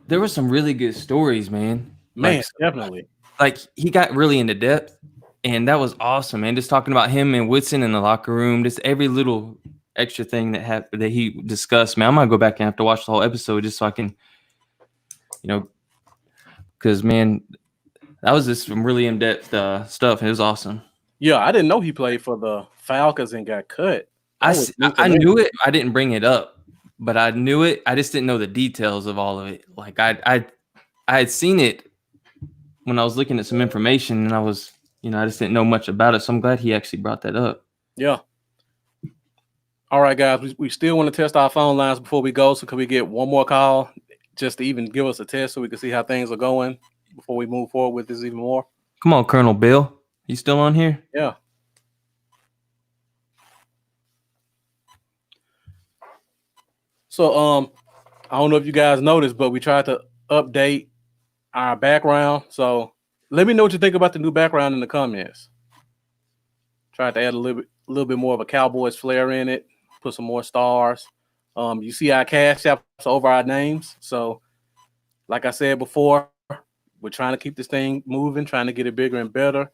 there were some really good stories, man. Definitely. Like he got really into depth, and that was awesome, man. Just talking about him and Woodson in the locker room, just every little extra thing that happened that he discussed, man. I'm gonna go back and have to watch the whole episode just so I can, because man, that was just some really in-depth stuff. It was awesome. Yeah, I didn't know he played for the Falcons and got cut. I knew it. I didn't bring it up, but I knew it. I just didn't know the details of all of it. Like I had seen it when I was looking at some information, and I was, I just didn't know much about it. So I'm glad he actually brought that up. Yeah. All right, guys. We still want to test our phone lines before we go. So can we get one more call just to even give us a test so we can see how things are going before we move forward with this even more? Come on, Colonel Bill. You still on here? Yeah. So I don't know if you guys noticed, but we tried to update our background. So let me know what you think about the new background in the comments. Tried to add a little bit more of a Cowboys flair in it, put some more stars. You see our cash apps over our names. So like I said before, we're trying to keep this thing moving, trying to get it bigger and better.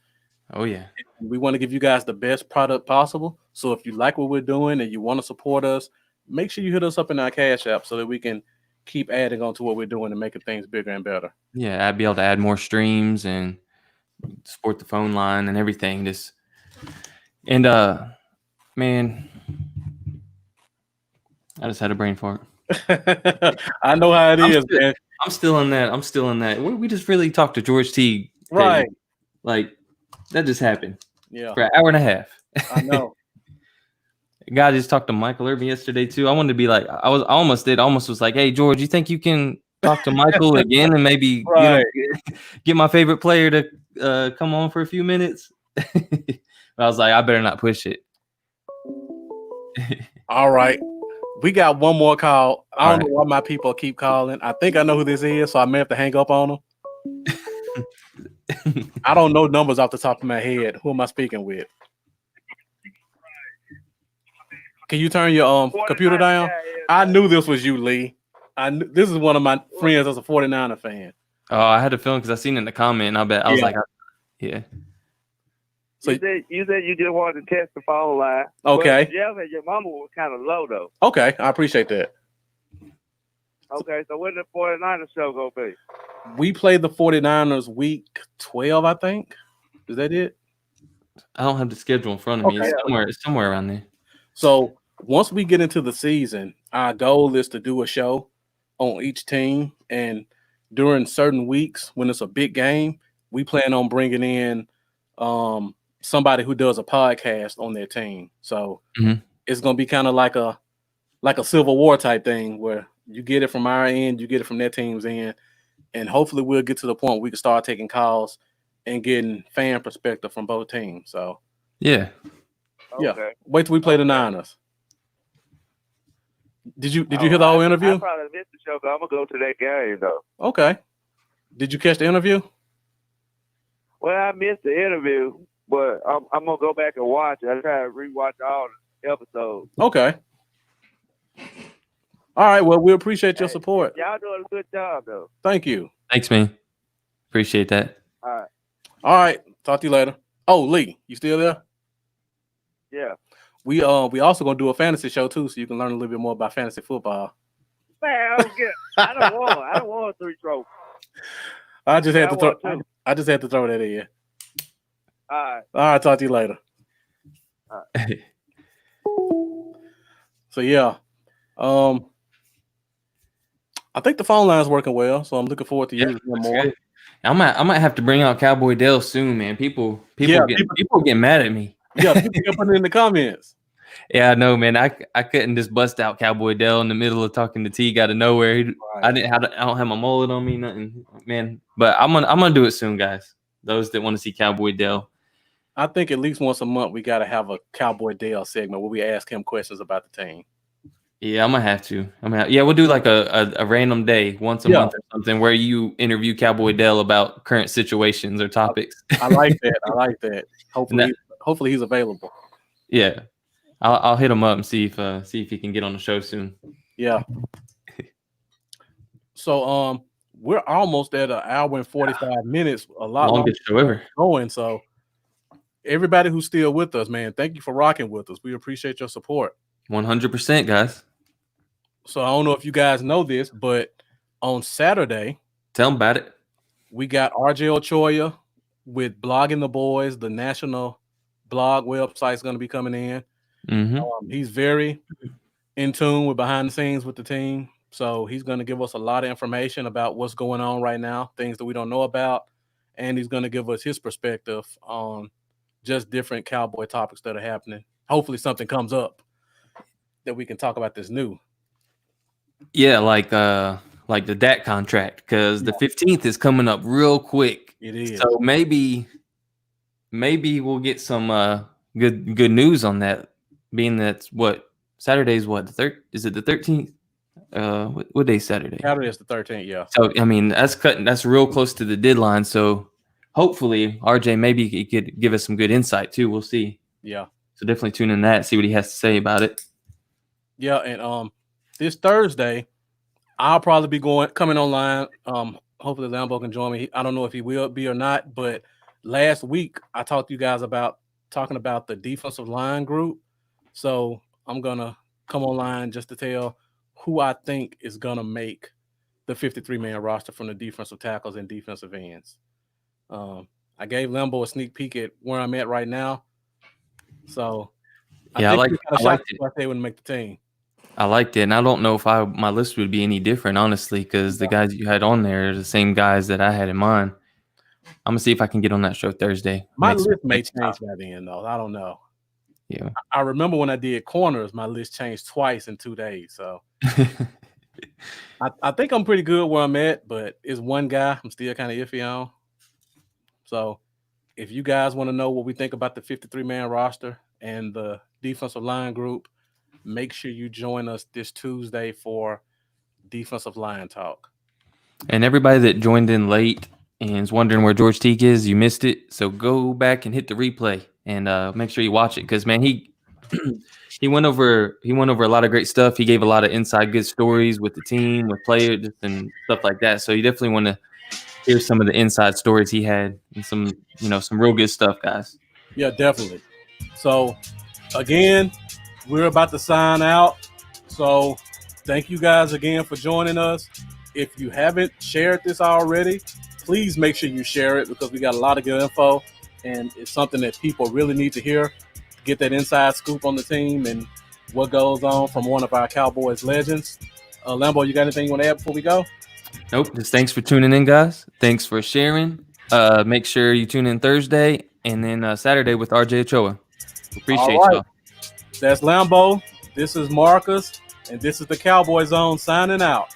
Oh, yeah. We want to give you guys the best product possible. So if you like what we're doing and you want to support us, make sure you hit us up in our cash app so that we can keep adding on to what we're doing and making things bigger and better. Yeah, I'd be able to add more streams and support the phone line and everything. Man, I just had a brain fart. I know how it is, man. I'm still in that. We just really talked to George Teague. Right. Like, that just happened. Yeah. For an hour and a half. I know. God just talked to Michael Irvin yesterday too. I wanted to be like, I almost was like, hey George, you think you can talk to Michael again and maybe get my favorite player to come on for a few minutes? But I was like, I better not push it. All right. We got one more call. I don't know why my people keep calling. I think I know who this is, so I may have to hang up on them. I don't know numbers off the top of my head. Who am I speaking with? Can you turn your computer down? I knew this was you, Lee. This is one of my friends that's a 49er fan. Oh, I had a feeling because I seen it in the comment, and I was like, yeah. So you said you just wanted to test the phone line. Okay. Jeff and your mama was kind of low though. Okay, I appreciate that. Okay, so when the 49ers show gonna be? We played the 49ers week 12, I think. Is that it? I don't have the schedule in front of me. It's somewhere around there. So once we get into the season, our goal is to do a show on each team. And during certain weeks, when it's a big game, we plan on bringing in somebody who does a podcast on their team. So it's going to be kind of like a Civil War type thing where you get it from our end, you get it from their team's end. And hopefully we'll get to the point where we can start taking calls and getting fan perspective from both teams. So, yeah. Yeah. Wait till we play the Niners. Did you hear the whole interview? I probably missed the show, but I'm gonna go to that game though. Okay. Did you catch the interview? Well, I missed the interview, but I'm gonna go back and watch it. I try to rewatch all the episodes. Okay. All right. Well, we appreciate your support. Y'all doing a good job though. Thank you. Thanks, man. Appreciate that. All right. All right. Talk to you later. Oh, Lee, you still there? Yeah. We also gonna do a fantasy show too, so you can learn a little bit more about fantasy football. Man, I don't want 3 trophies. I just had to throw that in. All right. Talk to you later. All right. So yeah, I think the phone line is working well, so I'm looking forward to using them more. Good. I might have to bring out Cowboy Dale soon, man. People get mad at me. Yeah, people can put it in the comments. Yeah, I know, man. I couldn't just bust out Cowboy Dale in the middle of talking to Teague out of nowhere. I don't have my mullet on me, nothing, man. But I'm gonna do it soon, guys. Those that want to see Cowboy Dale. I think at least once a month we got to have a Cowboy Dale segment where we ask him questions about the team. Yeah, I'm gonna have to. Yeah, we'll do like a random day once a month or something where you interview Cowboy Dale about current situations or topics. I like that. Hopefully he's available. Yeah, I'll hit him up and see if he can get on the show soon. Yeah. So we're almost at an hour and 45 minutes. A lot longest show ever going. So everybody who's still with us, man, thank you for rocking with us. We appreciate your support. 100%, guys. So I don't know if you guys know this, but on Saturday, tell them about it. We got RJ Ochoa with Blogging the Boys, the national blog website is going to be coming in. He's very in tune with behind the scenes with the team. So he's going to give us a lot of information about what's going on right now, things that we don't know about. And he's going to give us his perspective on just different Cowboy topics that are happening. Hopefully something comes up that we can talk about this new. Yeah, like the Dak contract, because the 15th is coming up real quick. It is. So maybe we'll get some good news on that, being that's what Saturday's what the third is it the 13th? What day Saturday? Saturday is the 13th, yeah. So I mean that's real close to the deadline. So hopefully RJ maybe he could give us some good insight too. We'll see. Yeah. So definitely tune in that, see what he has to say about it. Yeah, and this Thursday, I'll probably be coming online. Hopefully Lambo can join me. I don't know if he will be or not, but last week I talked to you guys about talking about the defensive line group. So I'm gonna come online just to tell who I think is gonna make the 53-man roster from the defensive tackles and defensive ends. I gave Lambo a sneak peek at where I'm at right now. So Yeah, I liked it. I they wouldn't make the team. I liked it, and I don't know if my list would be any different, honestly, because the guys you had on there are the same guys that I had in mind. I'm gonna see if I can get on that show Thursday. My list may change by then, though. I don't know. Yeah, I remember when I did corners, my list changed twice in 2 days. So I think I'm pretty good where I'm at, but it's one guy I'm still kind of iffy on. So if you guys want to know what we think about the 53-man roster and the defensive line group, make sure you join us this Tuesday for defensive line talk. and everybody that joined in late and is wondering where George Teague is, you missed it. So go back and hit the replay and make sure you watch it, because man, he went over a lot of great stuff. He gave a lot of inside good stories with the team, with players, and stuff like that. So you definitely want to hear some of the inside stories he had and some real good stuff, guys. Yeah, definitely. So again, we're about to sign out. So thank you guys again for joining us. If you haven't shared this already, please make sure you share it, because we got a lot of good info and it's something that people really need to hear. Get that inside scoop on the team and what goes on from one of our Cowboys legends. Lambo, you got anything you want to add before we go? Nope. Just thanks for tuning in, guys. Thanks for sharing. Make sure you tune in Thursday and then Saturday with RJ Ochoa. Appreciate y'all. That's Lambo. This is Marcus, and this is the Cowboy Zone signing out.